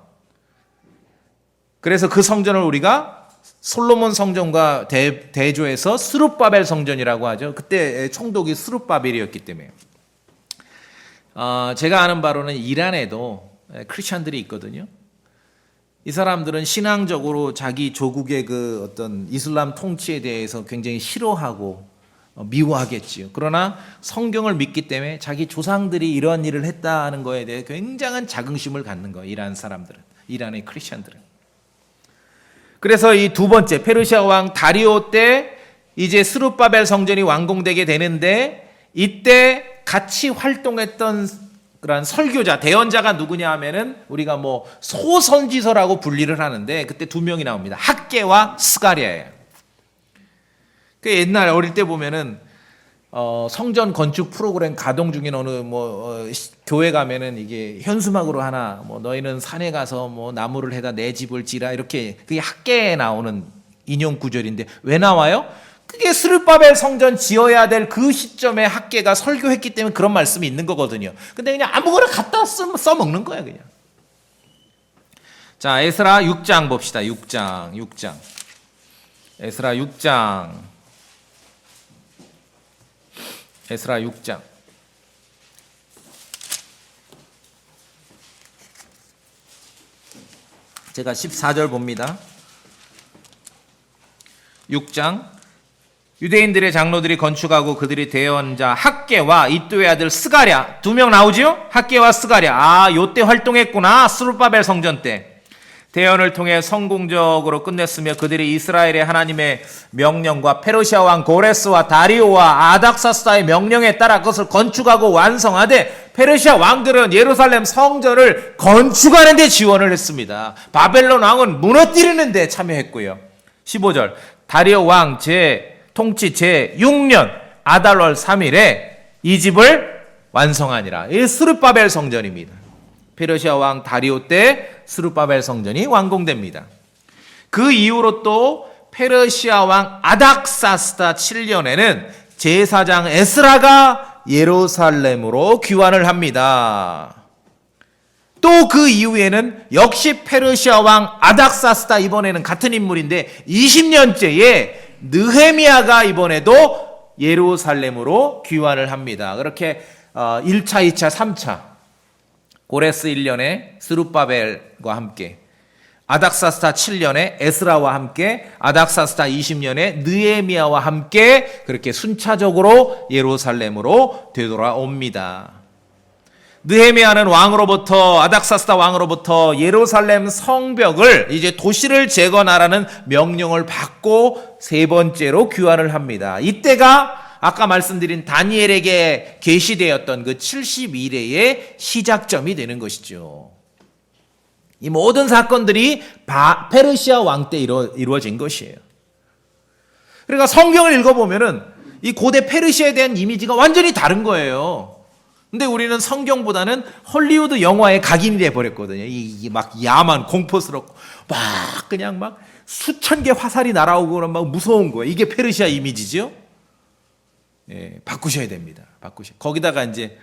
Speaker 1: 그래서 그 성전을 우리가 솔로몬 성전과 대조해서 스룹바벨 성전이라고 하죠. 그때 총독이 스룹바벨이었기 때문에. 제가 아는 바로는 이란에도 크리스찬들이 있거든요. 이 사람들은 신앙적으로 자기 조국의 그 어떤 이슬람 통치에 대해서 굉장히 싫어하고 미워하겠지요. 그러나 성경을 믿기 때문에 자기 조상들이 이런 일을 했다는 거에 대해 굉장한 자긍심을 갖는 거예요. 이란 사람들은, 이란의 크리스찬들은. 그래서 이 두 번째 페르시아 왕 다리오 때 이제 스룹바벨 성전이 완공되게 되는데 이때 같이 활동했던 그런 설교자, 대언자가 누구냐 하면은 우리가 소선지서라고 분리를 하는데 그때 두 명이 나옵니다. 학개와 스가랴예요. 그 옛날 어릴 때 보면은 성전 건축 프로그램 가동 중인 어느 교회 가면은 이게 현수막으로 하나 너희는 산에 가서 나무를 해다 내 집을 지라 이렇게 그게 학개에 나오는 인용 구절인데 왜 나와요? 그게 스룹바벨 성전 지어야 될 그 시점에 학계가 설교했기 때문에 그런 말씀이 있는 거거든요. 근데 그냥 아무거나 갖다 써먹는 거야 그냥. 자, 에스라 6장 봅시다. 6장. 에스라 6장. 제가 14절 봅니다. 6장. 유대인들의 장로들이 건축하고 그들이 대언 자 학계와 이도의 아들 스가랴 2명 나오죠? 학계와 스가랴. 요때 활동했구나. 스룹바벨 성전 때. 대언을 통해 성공적으로 끝냈으며 그들이 이스라엘의 하나님의 명령과 페르시아 왕 고레스와 다리오와 아닥사스다의 명령에 따라 그것을 건축하고 완성하되 페르시아 왕들은 예루살렘 성전을 건축하는 데 지원을 했습니다. 바벨론 왕은 무너뜨리는 데 참여했고요. 15절 다리오 왕 통치 제6년 아달월 3일에 이 집을 완성하니라. 이 스룹바벨 성전입니다. 페르시아 왕 다리오 때 스룹바벨 성전이 완공됩니다. 그 이후로 또 페르시아 왕 아닥사스다 7년에는 제사장 에스라가 예루살렘으로 귀환을 합니다. 또 그 이후에는 역시 페르시아 왕 아닥사스다 이번에는 같은 인물인데 20년째에 느헤미야가 이번에도 예루살렘으로 귀환을 합니다. 그렇게 1차, 2차, 3차 고레스 1년에 스룹바벨과 함께 아닥사스다 7년에 에스라와 함께 아닥사스다 20년에 느헤미야와 함께 그렇게 순차적으로 예루살렘으로 되돌아옵니다. 느헤미야는 왕으로부터 아닥사스다 왕으로부터 예루살렘 성벽을 이제 도시를 재건하라는 명령을 받고 세 번째로 귀환을 합니다. 이때가 아까 말씀드린 다니엘에게 계시되었던 그 70일의 시작점이 되는 것이죠. 이 모든 사건들이 페르시아 왕 때 이루어진 것이에요. 그러니까 성경을 읽어보면은 이 고대 페르시아에 대한 이미지가 완전히 다른 거예요. 근데 우리는 성경보다는 헐리우드 영화에 각인이 돼버렸거든요. 이 막 야만 공포스럽고 막 그냥 막 수천 개 화살이 날아오고 막 무서운 거예요. 이게 페르시아 이미지죠. 예, 바꾸셔야 됩니다. 거기다가 이제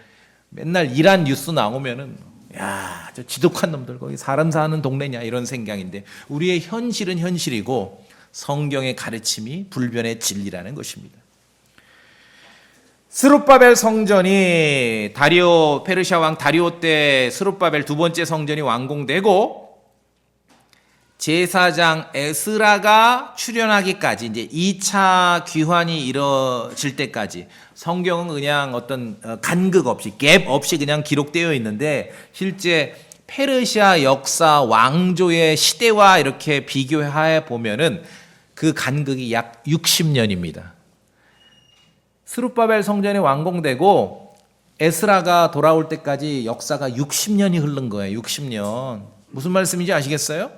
Speaker 1: 맨날 이란 뉴스 나오면은 야, 저 지독한 놈들 거기 사람 사는 동네냐 이런 생각인데 우리의 현실은 현실이고 성경의 가르침이 불변의 진리라는 것입니다. 스룹바벨 성전이 페르시아 왕 다리오 때 스룹바벨 두 번째 성전이 완공되고 제사장 에스라가 출현하기까지 이제 2차 귀환이 이뤄질 때까지 성경은 그냥 어떤 간극 없이 갭 없이 그냥 기록되어 있는데 실제 페르시아 역사 왕조의 시대와 이렇게 비교해 보면은 그 간극이 약 60년입니다. 스룹바벨 성전이 완공되고 에스라가 돌아올 때까지 역사가 60년이 흐른 거예요. 60년. 무슨 말씀인지 아시겠어요?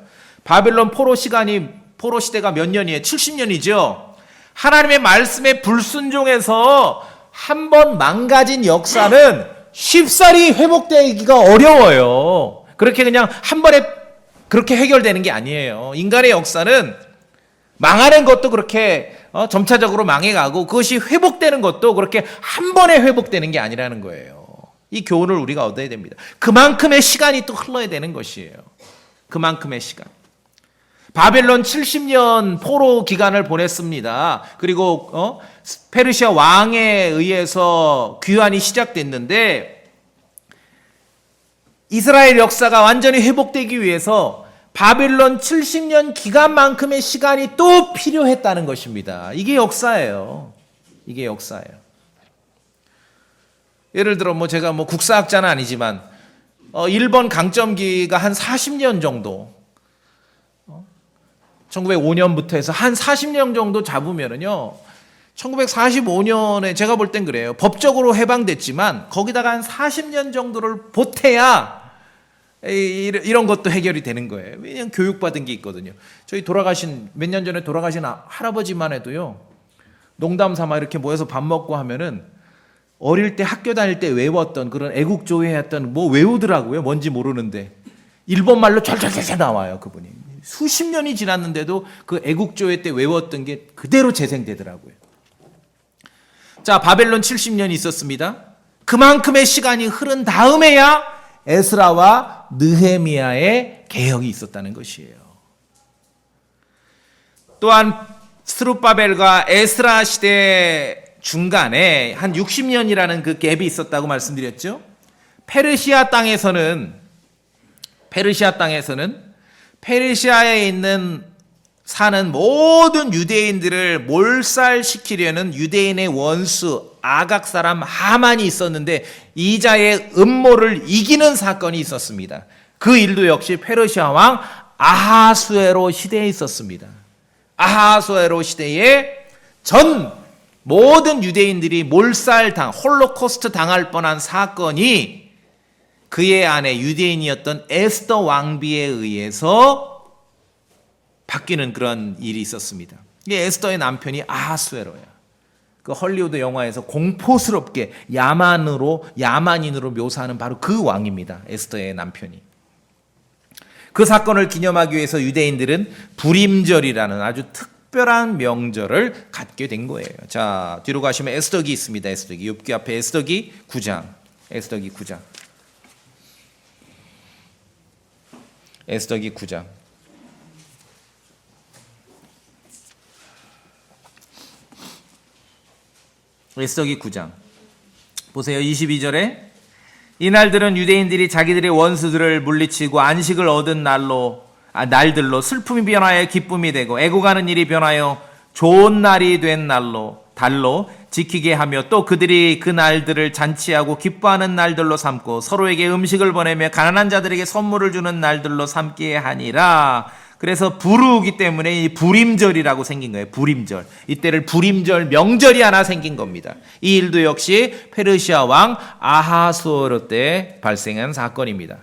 Speaker 1: 바벨론 포로 시대가 몇 년이에요? 70년이죠. 하나님의 말씀에 불순종해서 한 번 망가진 역사는 쉽사리 회복되기가 어려워요. 그렇게 그냥 한 번에 그렇게 해결되는 게 아니에요. 인간의 역사는 망하는 것도 그렇게 점차적으로 망해가고 그것이 회복되는 것도 그렇게 한 번에 회복되는 게 아니라는 거예요. 이 교훈을 우리가 얻어야 됩니다. 그만큼의 시간이 또 흘러야 되는 것이에요. 그만큼의 시간. 바벨론 70년 포로 기간을 보냈습니다. 그리고 페르시아 왕에 의해서 귀환이 시작됐는데 이스라엘 역사가 완전히 회복되기 위해서 바벨론 70년 기간만큼의 시간이 또 필요했다는 것입니다. 이게 역사예요. 이게 역사예요. 예를 들어 제가 국사학자는 아니지만 일본 강점기가 한 40년 정도 1905년부터 해서 한 40년 정도 잡으면은요 1945년에 제가 볼 땐 그래요. 법적으로 해방됐지만 거기다가 한 40년 정도를 보태야 이런 것도 해결이 되는 거예요. 왜냐하면 교육받은 게 있거든요. 저희 몇 년 전에 돌아가신 할아버지만 해도요. 농담 삼아 이렇게 모여서 밥 먹고 하면은 어릴 때 학교 다닐 때 외웠던 그런 애국조회 했던 외우더라고요. 뭔지 모르는데 일본 말로 잘 나와요. 그분이. 수십 년이 지났는데도 그 애국조회 때 외웠던 게 그대로 재생되더라고요. 자, 바벨론 70년이 있었습니다. 그만큼의 시간이 흐른 다음에야 에스라와 느헤미야의 개혁이 있었다는 것이에요. 또한 스룹바벨과 에스라 시대 중간에 한 60년이라는 그 갭이 있었다고 말씀드렸죠. 페르시아 땅에서는 페르시아에 있는 사는 모든 유대인들을 몰살시키려는 유대인의 원수 아각 사람 하만이 있었는데 이 자의 음모를 이기는 사건이 있었습니다. 그 일도 역시 페르시아 왕 아하수에로 시대에 있었습니다. 아하수에로 시대에 전 모든 유대인들이 홀로코스트 당할 뻔한 사건이 그의 아내 유대인이었던 에스더 왕비에 의해서 바뀌는 그런 일이 있었습니다. 이게 에스더의 남편이 아하수에로야. 그 헐리우드 영화에서 공포스럽게 야만인으로 묘사하는 바로 그 왕입니다. 에스더의 남편이. 그 사건을 기념하기 위해서 유대인들은 불임절이라는 아주 특별한 명절을 갖게 된 거예요. 자, 뒤로 가시면 에스더기 있습니다. 에스더기. 욥기 앞에 에스더기 9장. 에스더기 9장. 에스더기 9장. 에스더기 9장. 보세요. 22절에 이날들은 유대인들이 자기들의 원수들을 물리치고 안식을 얻은 날들로 슬픔이 변하여 기쁨이 되고 애고가는 일이 변하여 좋은 날이 된 달로 지키게 하며 또 그들이 그 날들을 잔치하고 기뻐하는 날들로 삼고 서로에게 음식을 보내며 가난한 자들에게 선물을 주는 날들로 삼게 하니라. 그래서 부르기 때문에 이 불임절이라고 생긴 거예요. 불임절. 이때를 불임절 명절이 하나 생긴 겁니다. 이 일도 역시 페르시아 왕 아하수에로 때 발생한 사건입니다.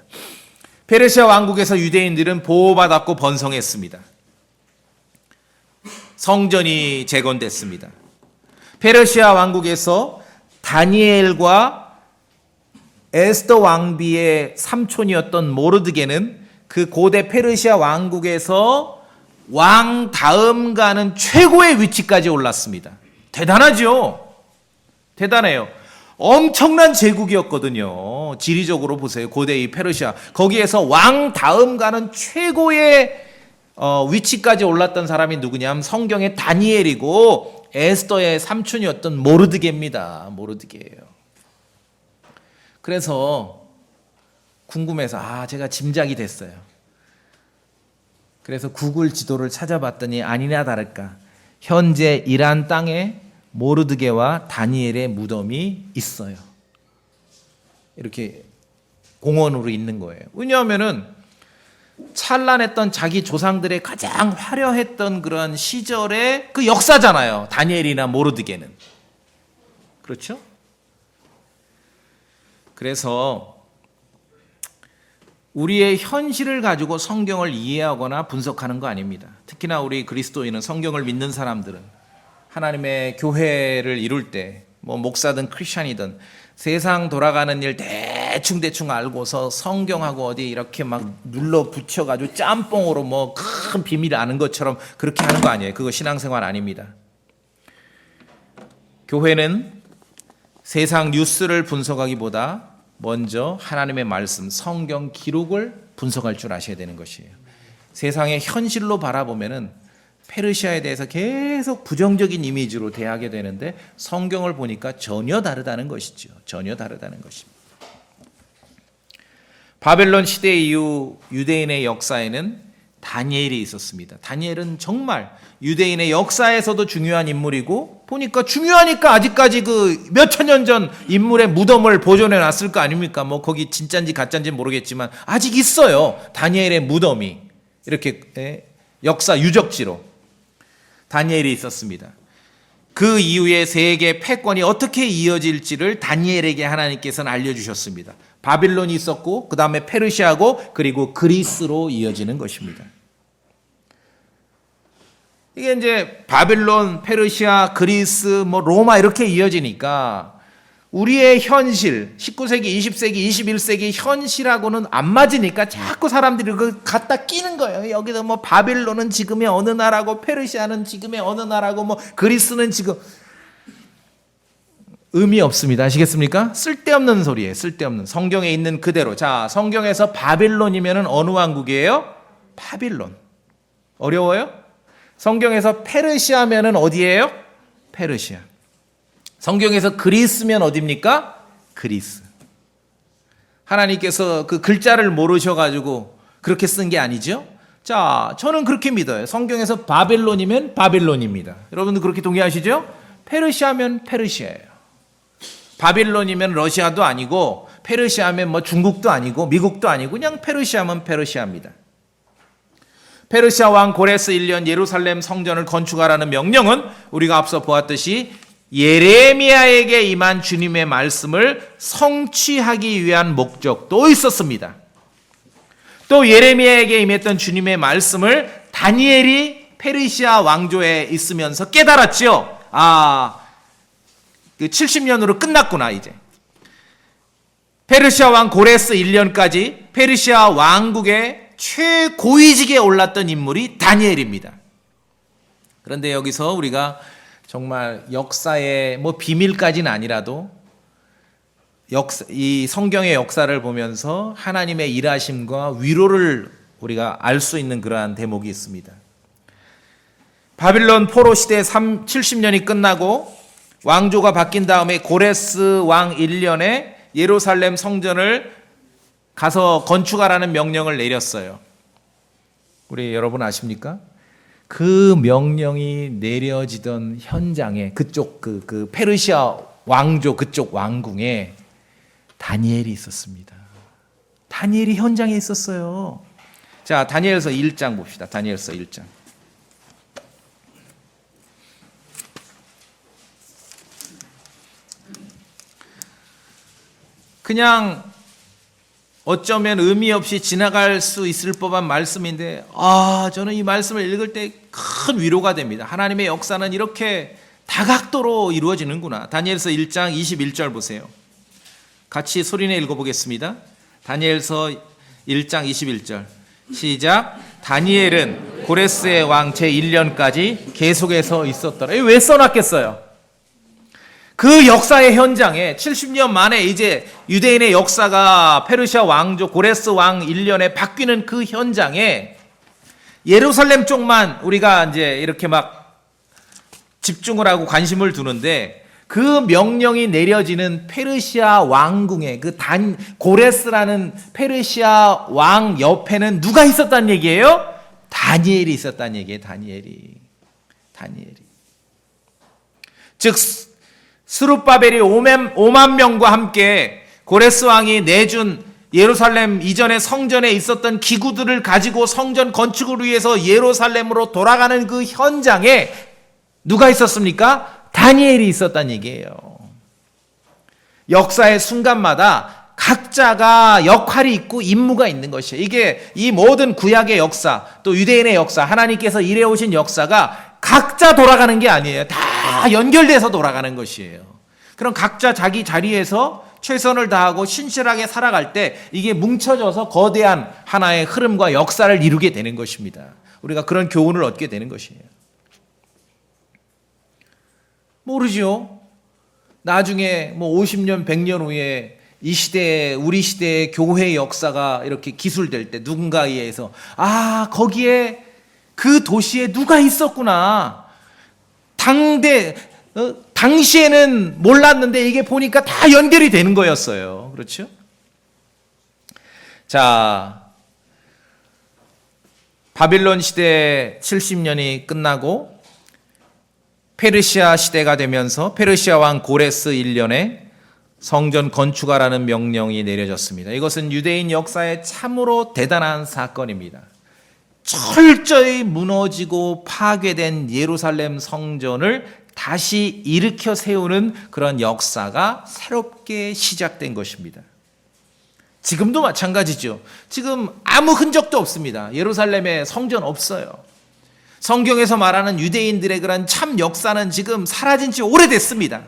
Speaker 1: 페르시아 왕국에서 유대인들은 보호받았고 번성했습니다. 성전이 재건됐습니다. 페르시아 왕국에서 다니엘과 에스더 왕비의 삼촌이었던 모르드게는 그 고대 페르시아 왕국에서 왕 다음 가는 최고의 위치까지 올랐습니다. 대단하죠? 대단해요. 엄청난 제국이었거든요. 지리적으로 보세요. 고대 이 페르시아. 거기에서 왕 다음 가는 최고의 위치까지 올랐던 사람이 누구냐면 성경의 다니엘이고 에스더의 삼촌이었던 모르드게입니다. 모르드게예요. 그래서 궁금해서 제가 짐작이 됐어요. 그래서 구글 지도를 찾아봤더니 아니나 다를까 현재 이란 땅에 모르드게와 다니엘의 무덤이 있어요. 이렇게 공원으로 있는 거예요. 왜냐하면은 찬란했던 자기 조상들의 가장 화려했던 그런 시절의 그 역사잖아요. 다니엘이나 모르드게는. 그렇죠? 그래서 우리의 현실을 가지고 성경을 이해하거나 분석하는 거 아닙니다. 특히나 우리 그리스도인은 성경을 믿는 사람들은 하나님의 교회를 이룰 때 목사든 크리스찬이든 세상 돌아가는 일 대충 알고서 성경하고 어디 이렇게 막 눌러 붙여가지고 짬뽕으로 큰 비밀 아는 것처럼 그렇게 하는 거 아니에요. 그거 신앙생활 아닙니다. 교회는 세상 뉴스를 분석하기보다 먼저 하나님의 말씀, 성경 기록을 분석할 줄 아셔야 되는 것이에요. 세상의 현실로 바라보면은 페르시아에 대해서 계속 부정적인 이미지로 대하게 되는데 성경을 보니까 전혀 다르다는 것이죠. 전혀 다르다는 것입니다. 바벨론 시대 이후 유대인의 역사에는 다니엘이 있었습니다. 다니엘은 정말 유대인의 역사에서도 중요한 인물이고 보니까 중요하니까 아직까지 그 몇천 년 전 인물의 무덤을 보존해 놨을 거 아닙니까? 거기 진짜인지 가짜인지 모르겠지만 아직 있어요. 다니엘의 무덤이 이렇게 역사 유적지로 다니엘이 있었습니다. 그 이후에 세계 패권이 어떻게 이어질지를 다니엘에게 하나님께서는 알려주셨습니다. 바빌론이 있었고 그 다음에 페르시아고 그리고 그리스로 이어지는 것입니다. 이게 이제 바빌론, 페르시아, 그리스, 로마 이렇게 이어지니까 우리의 현실, 19세기, 20세기, 21세기 현실하고는 안 맞으니까 자꾸 사람들이 그걸 갖다 끼는 거예요. 여기서 뭐 바빌론은 지금의 어느 나라고, 페르시아는 지금의 어느 나라고, 뭐 그리스는 지금. 의미 없습니다. 아시겠습니까? 쓸데없는 소리예요. 쓸데없는. 성경에 있는 그대로. 자, 성경에서 바빌론이면 어느 왕국이에요? 바빌론. 어려워요? 성경에서 페르시아면 어디예요? 페르시아. 성경에서 그리스면 어디입니까? 그리스. 하나님께서 그 글자를 모르셔가지고 그렇게 쓴 게 아니죠? 자, 저는 그렇게 믿어요. 성경에서 바빌론이면 바빌론입니다. 여러분들 그렇게 동의하시죠? 페르시아면 페르시아예요. 바빌론이면 러시아도 아니고, 페르시아면 뭐 중국도 아니고, 미국도 아니고, 그냥 페르시아면 페르시아입니다. 페르시아 왕 고레스 1년 예루살렘 성전을 건축하라는 명령은 우리가 앞서 보았듯이 예레미야에게 임한 주님의 말씀을 성취하기 위한 목적도 있었습니다. 또 예레미야에게 임했던 주님의 말씀을 다니엘이 페르시아 왕조에 있으면서 깨달았지요. 그 70년으로 끝났구나 이제. 페르시아 왕 고레스 1년까지 페르시아 왕국의 최고위직에 올랐던 인물이 다니엘입니다. 그런데 여기서 우리가 정말 역사의 뭐 비밀까지는 아니라도 이 성경의 역사를 보면서 하나님의 일하심과 위로를 우리가 알 수 있는 그러한 대목이 있습니다. 바빌론 포로 시대 70년이 끝나고 왕조가 바뀐 다음에 고레스 왕 1년에 예루살렘 성전을 가서 건축하라는 명령을 내렸어요. 우리 여러분 아십니까? 그 명령이 내려지던 현장에 그쪽 그 페르시아 왕조 그쪽 왕궁에 다니엘이 있었습니다. 다니엘이 현장에 있었어요. 자, 다니엘서 1장 봅시다. 다니엘서 1장. 그냥 어쩌면 의미 없이 지나갈 수 있을 법한 말씀인데, 저는 이 말씀을 읽을 때 큰 위로가 됩니다. 하나님의 역사는 이렇게 다각도로 이루어지는구나. 다니엘서 1장 21절 보세요. 같이 소리내 읽어보겠습니다. 다니엘서 1장 21절 시작. 다니엘은 고레스의 왕 제1년까지 계속해서 있었더라. 왜 써놨겠어요? 그 역사의 현장에 70년 만에 이제 유대인의 역사가 페르시아 왕조 고레스 왕 1년에 바뀌는 그 현장에 예루살렘 쪽만 우리가 이제 이렇게 막 집중을 하고 관심을 두는데, 그 명령이 내려지는 페르시아 왕궁에 고레스라는 페르시아 왕 옆에는 누가 있었다는 얘기예요? 다니엘이 있었다는 얘기예요. 다니엘이. 즉 스룹바벨이 5만 명과 함께 고레스 왕이 내준 예루살렘 이전의 성전에 있었던 기구들을 가지고 성전 건축을 위해서 예루살렘으로 돌아가는 그 현장에 누가 있었습니까? 다니엘이 있었다는 얘기예요. 역사의 순간마다 각자가 역할이 있고 임무가 있는 것이에요. 이게 이 모든 구약의 역사, 또 유대인의 역사, 하나님께서 일해오신 역사가 각자 돌아가는 게 아니에요. 다 연결돼서 돌아가는 것이에요. 그럼 각자 자기 자리에서 최선을 다하고 신실하게 살아갈 때 이게 뭉쳐져서 거대한 하나의 흐름과 역사를 이루게 되는 것입니다. 우리가 그런 교훈을 얻게 되는 것이에요. 모르죠. 나중에 뭐 50년, 100년 후에 이 시대에, 우리 시대의 교회의 역사가 이렇게 기술될 때 누군가에 의해서 거기에 그 도시에 누가 있었구나. 당시에는 몰랐는데 이게 보니까 다 연결이 되는 거였어요. 그렇죠? 자, 바빌론 시대 70년이 끝나고 페르시아 시대가 되면서 페르시아 왕 고레스 1년에 성전 건축하라는 명령이 내려졌습니다. 이것은 유대인 역사에 참으로 대단한 사건입니다. 철저히 무너지고 파괴된 예루살렘 성전을 다시 일으켜 세우는 그런 역사가 새롭게 시작된 것입니다. 지금도 마찬가지죠. 지금 아무 흔적도 없습니다. 예루살렘에 성전 없어요. 성경에서 말하는 유대인들의 그런 참 역사는 지금 사라진 지 오래됐습니다.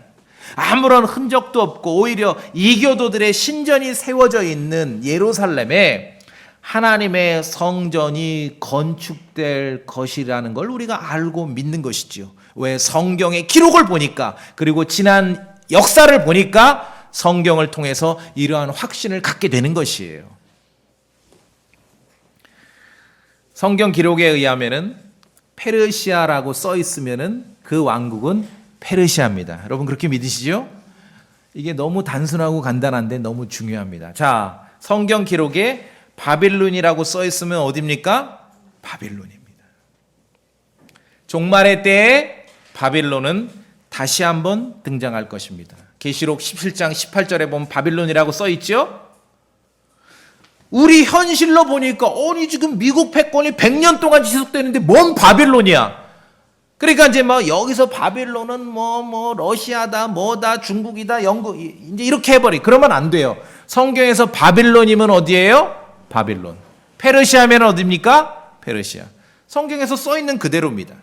Speaker 1: 아무런 흔적도 없고 오히려 이교도들의 신전이 세워져 있는 예루살렘에 하나님의 성전이 건축될 것이라는 걸 우리가 알고 믿는 것이지요. 왜? 성경의 기록을 보니까, 그리고 지난 역사를 보니까 성경을 통해서 이러한 확신을 갖게 되는 것이에요. 성경 기록에 의하면은 페르시아라고 써 있으면은 그 왕국은 페르시아입니다. 여러분 그렇게 믿으시죠? 이게 너무 단순하고 간단한데 너무 중요합니다. 자, 성경 기록에 바빌론이라고 써 있으면 어디입니까? 바빌론입니다. 종말의 때에 바빌론은 다시 한번 등장할 것입니다. 계시록 17장 18절에 보면 바빌론이라고 써 있죠? 우리 현실로 보니까 아니 지금 미국 패권이 100년 동안 지속되는데 뭔 바빌론이야? 그러니까 이제 뭐 여기서 바빌론은 뭐 러시아다, 뭐다, 중국이다, 영국 이제 이렇게 해버리. 그러면 안 돼요. 성경에서 바빌론이면 어디예요? 바빌론. 페르시아면 어디입니까? 페르시아. 성경에서 써 있는 그대로입니다.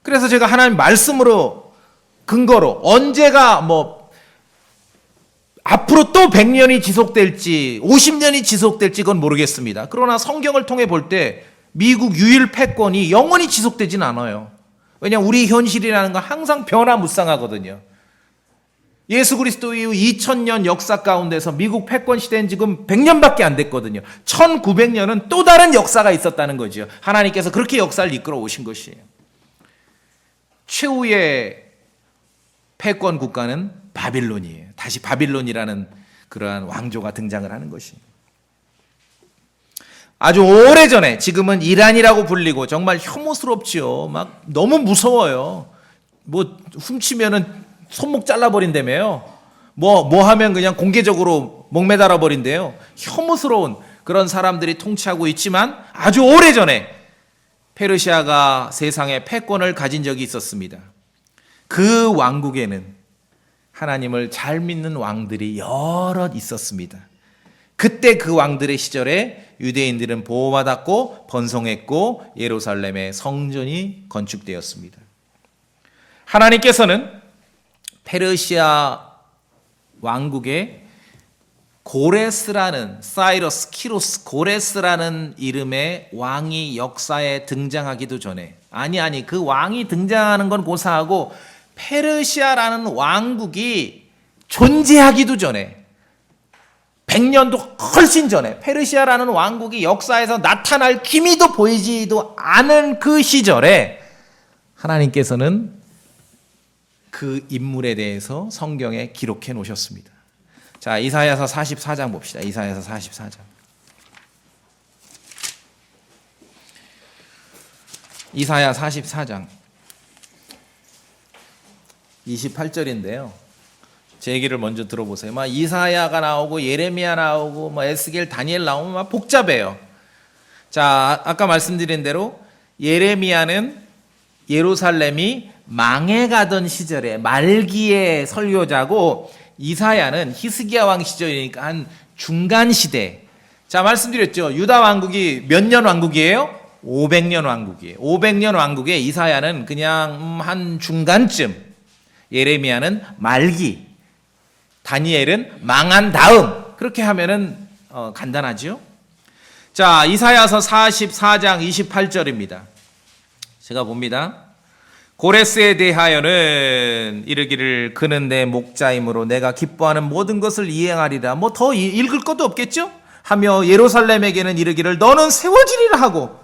Speaker 1: 그래서 제가 하나님 말씀으로 근거로 언제가 뭐 앞으로 또 100년이 지속될지 50년이 지속될지 그건 모르겠습니다. 그러나 성경을 통해 볼 때 미국 유일 패권이 영원히 지속되진 않아요. 왜냐하면 우리 현실이라는 건 항상 변화무쌍하거든요. 예수 그리스도 이후 2000년 역사 가운데서 미국 패권 시대는 지금 100년밖에 안 됐거든요. 1900년은 또 다른 역사가 있었다는 거죠. 하나님께서 그렇게 역사를 이끌어 오신 것이에요. 최후의 패권 국가는 바빌론이에요. 다시 바빌론이라는 그러한 왕조가 등장을 하는 것이에요. 아주 오래전에, 지금은 이란이라고 불리고 정말 혐오스럽지요. 막 너무 무서워요. 뭐 훔치면은 손목 잘라버린다며요. 뭐 하면 그냥 공개적으로 목매달아 버린대요. 혐오스러운 그런 사람들이 통치하고 있지만 아주 오래전에 페르시아가 세상에 패권을 가진 적이 있었습니다. 그 왕국에는 하나님을 잘 믿는 왕들이 여럿 있었습니다. 그때 그 왕들의 시절에 유대인들은 보호받았고 번성했고 예루살렘의 성전이 건축되었습니다. 하나님께서는 페르시아 왕국에 고레스라는 사이러스, 키로스, 고레스라는 이름의 왕이 역사에 등장하기도 전에 그 왕이 등장하는 건 고사하고 페르시아라는 왕국이 존재하기도 전에 100년도 훨씬 전에 페르시아라는 왕국이 역사에서 나타날 기미도 보이지도 않은 그 시절에 하나님께서는 그 인물에 대해서 성경에 기록해 놓으셨습니다. 자, 이사야서 44장 봅시다. 이사야서 44장. 이사야 44장 28절인데요. 제 얘기를 먼저 들어보세요. 막 이사야가 나오고 예레미야 나오고 뭐 에스겔, 다니엘 나오면 막 복잡해요. 자, 아까 말씀드린 대로 예레미야는 예루살렘이 망해가던 시절에 말기의 설교자고 이사야는 히스기야 왕 시절이니까 한 중간 시대. 자, 말씀드렸죠. 유다 왕국이 몇 년 왕국이에요? 500년 왕국이에요. 500년 왕국에 이사야는 그냥 한 중간쯤, 예레미야는 말기, 다니엘은 망한 다음. 그렇게 하면은 간단하죠. 자, 이사야서 44장 28절입니다. 제가 봅니다. 고레스에 대하여는 이르기를 그는 내 목자이므로 내가 기뻐하는 모든 것을 이행하리라. 뭐 더 읽을 것도 없겠죠? 하며 예루살렘에게는 이르기를 너는 세워지리라 하고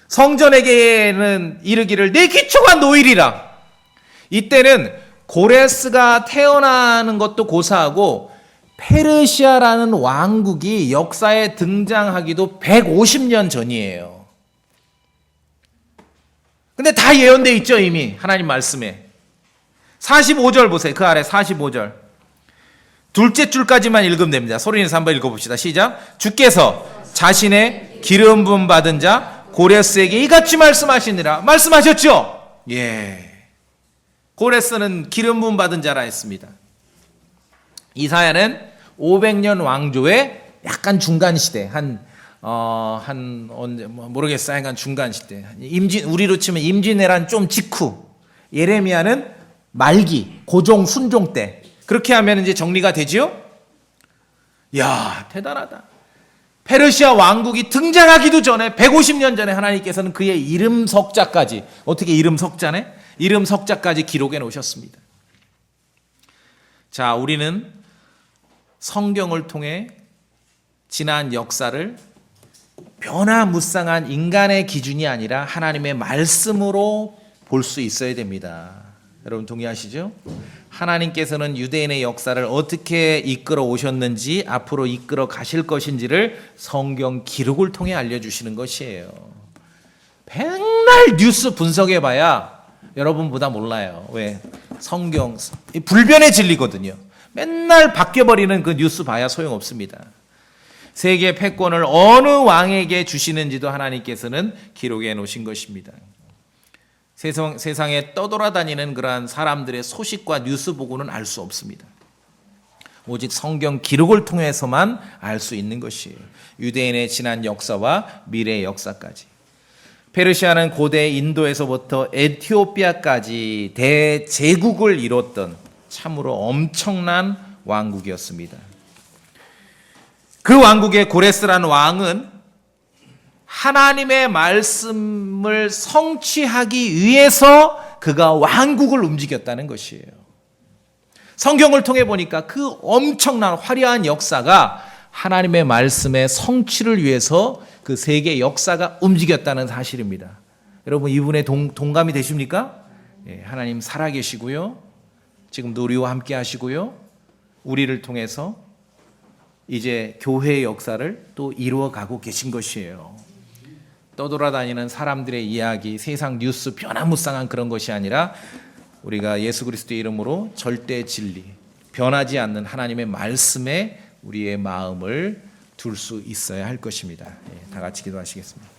Speaker 1: 성전에게는 이르기를 내 기초가 놓이리라. 이때는 고레스가 태어나는 것도 고사하고 페르시아라는 왕국이 역사에 등장하기도 150년 전이에요. 근데 다 예언되어 있죠, 이미 하나님 말씀에. 45절 보세요. 그 아래 45절. 둘째 줄까지만 읽으면 됩니다. 소리 내서 한번 읽어봅시다. 시작. 주께서 자신의 기름 부음 받은 자 고레스에게 이같이 말씀하시니라. 말씀하셨죠? 예. 고레스는 기름 부음 받은 자라 했습니다. 이사야는 500년 왕조의 약간 중간 시대, 언제 모르겠어요. 약간 중간 시대. 우리로 치면 임진왜란 좀 직후. 예레미야는 말기, 고종, 순종 때 그렇게 하면 이제 정리가 되지요? 야, 대단하다. 페르시아 왕국이 등장하기도 전에 150년 전에 하나님께서는 그의 이름 석자까지, 어떻게 이름 석자네? 이름 석자까지 기록해 놓으셨습니다. 자, 우리는 성경을 통해 지난 역사를 변화무쌍한 인간의 기준이 아니라 하나님의 말씀으로 볼 수 있어야 됩니다. 여러분 동의하시죠? 하나님께서는 유대인의 역사를 어떻게 이끌어 오셨는지, 앞으로 이끌어 가실 것인지를 성경 기록을 통해 알려주시는 것이에요. 맨날 뉴스 분석해봐야 여러분보다 몰라요. 왜? 성경 불변의 진리거든요. 맨날 바뀌어버리는 그 뉴스 봐야 소용없습니다. 세계 패권을 어느 왕에게 주시는지도 하나님께서는 기록해 놓으신 것입니다. 세상에 떠돌아다니는 그러한 사람들의 소식과 뉴스 보고는 알 수 없습니다. 오직 성경 기록을 통해서만 알 수 있는 것이에요. 유대인의 지난 역사와 미래의 역사까지. 페르시아는 고대 인도에서부터 에티오피아까지 대제국을 이뤘던 참으로 엄청난 왕국이었습니다. 그 왕국의 고레스라는 왕은 하나님의 말씀을 성취하기 위해서 그가 왕국을 움직였다는 것이에요. 성경을 통해 보니까 그 엄청난 화려한 역사가 하나님의 말씀의 성취를 위해서 그 세계 역사가 움직였다는 사실입니다. 여러분 이분의 동감이 되십니까? 예, 하나님 살아계시고요. 지금도 우리와 함께 하시고요. 우리를 통해서 이제 교회의 역사를 또 이루어가고 계신 것이에요. 떠돌아다니는 사람들의 이야기, 세상 뉴스 변화무쌍한 그런 것이 아니라 우리가 예수 그리스도의 이름으로 절대 진리, 변하지 않는 하나님의 말씀에 우리의 마음을 둘 수 있어야 할 것입니다. 다 같이 기도하시겠습니다.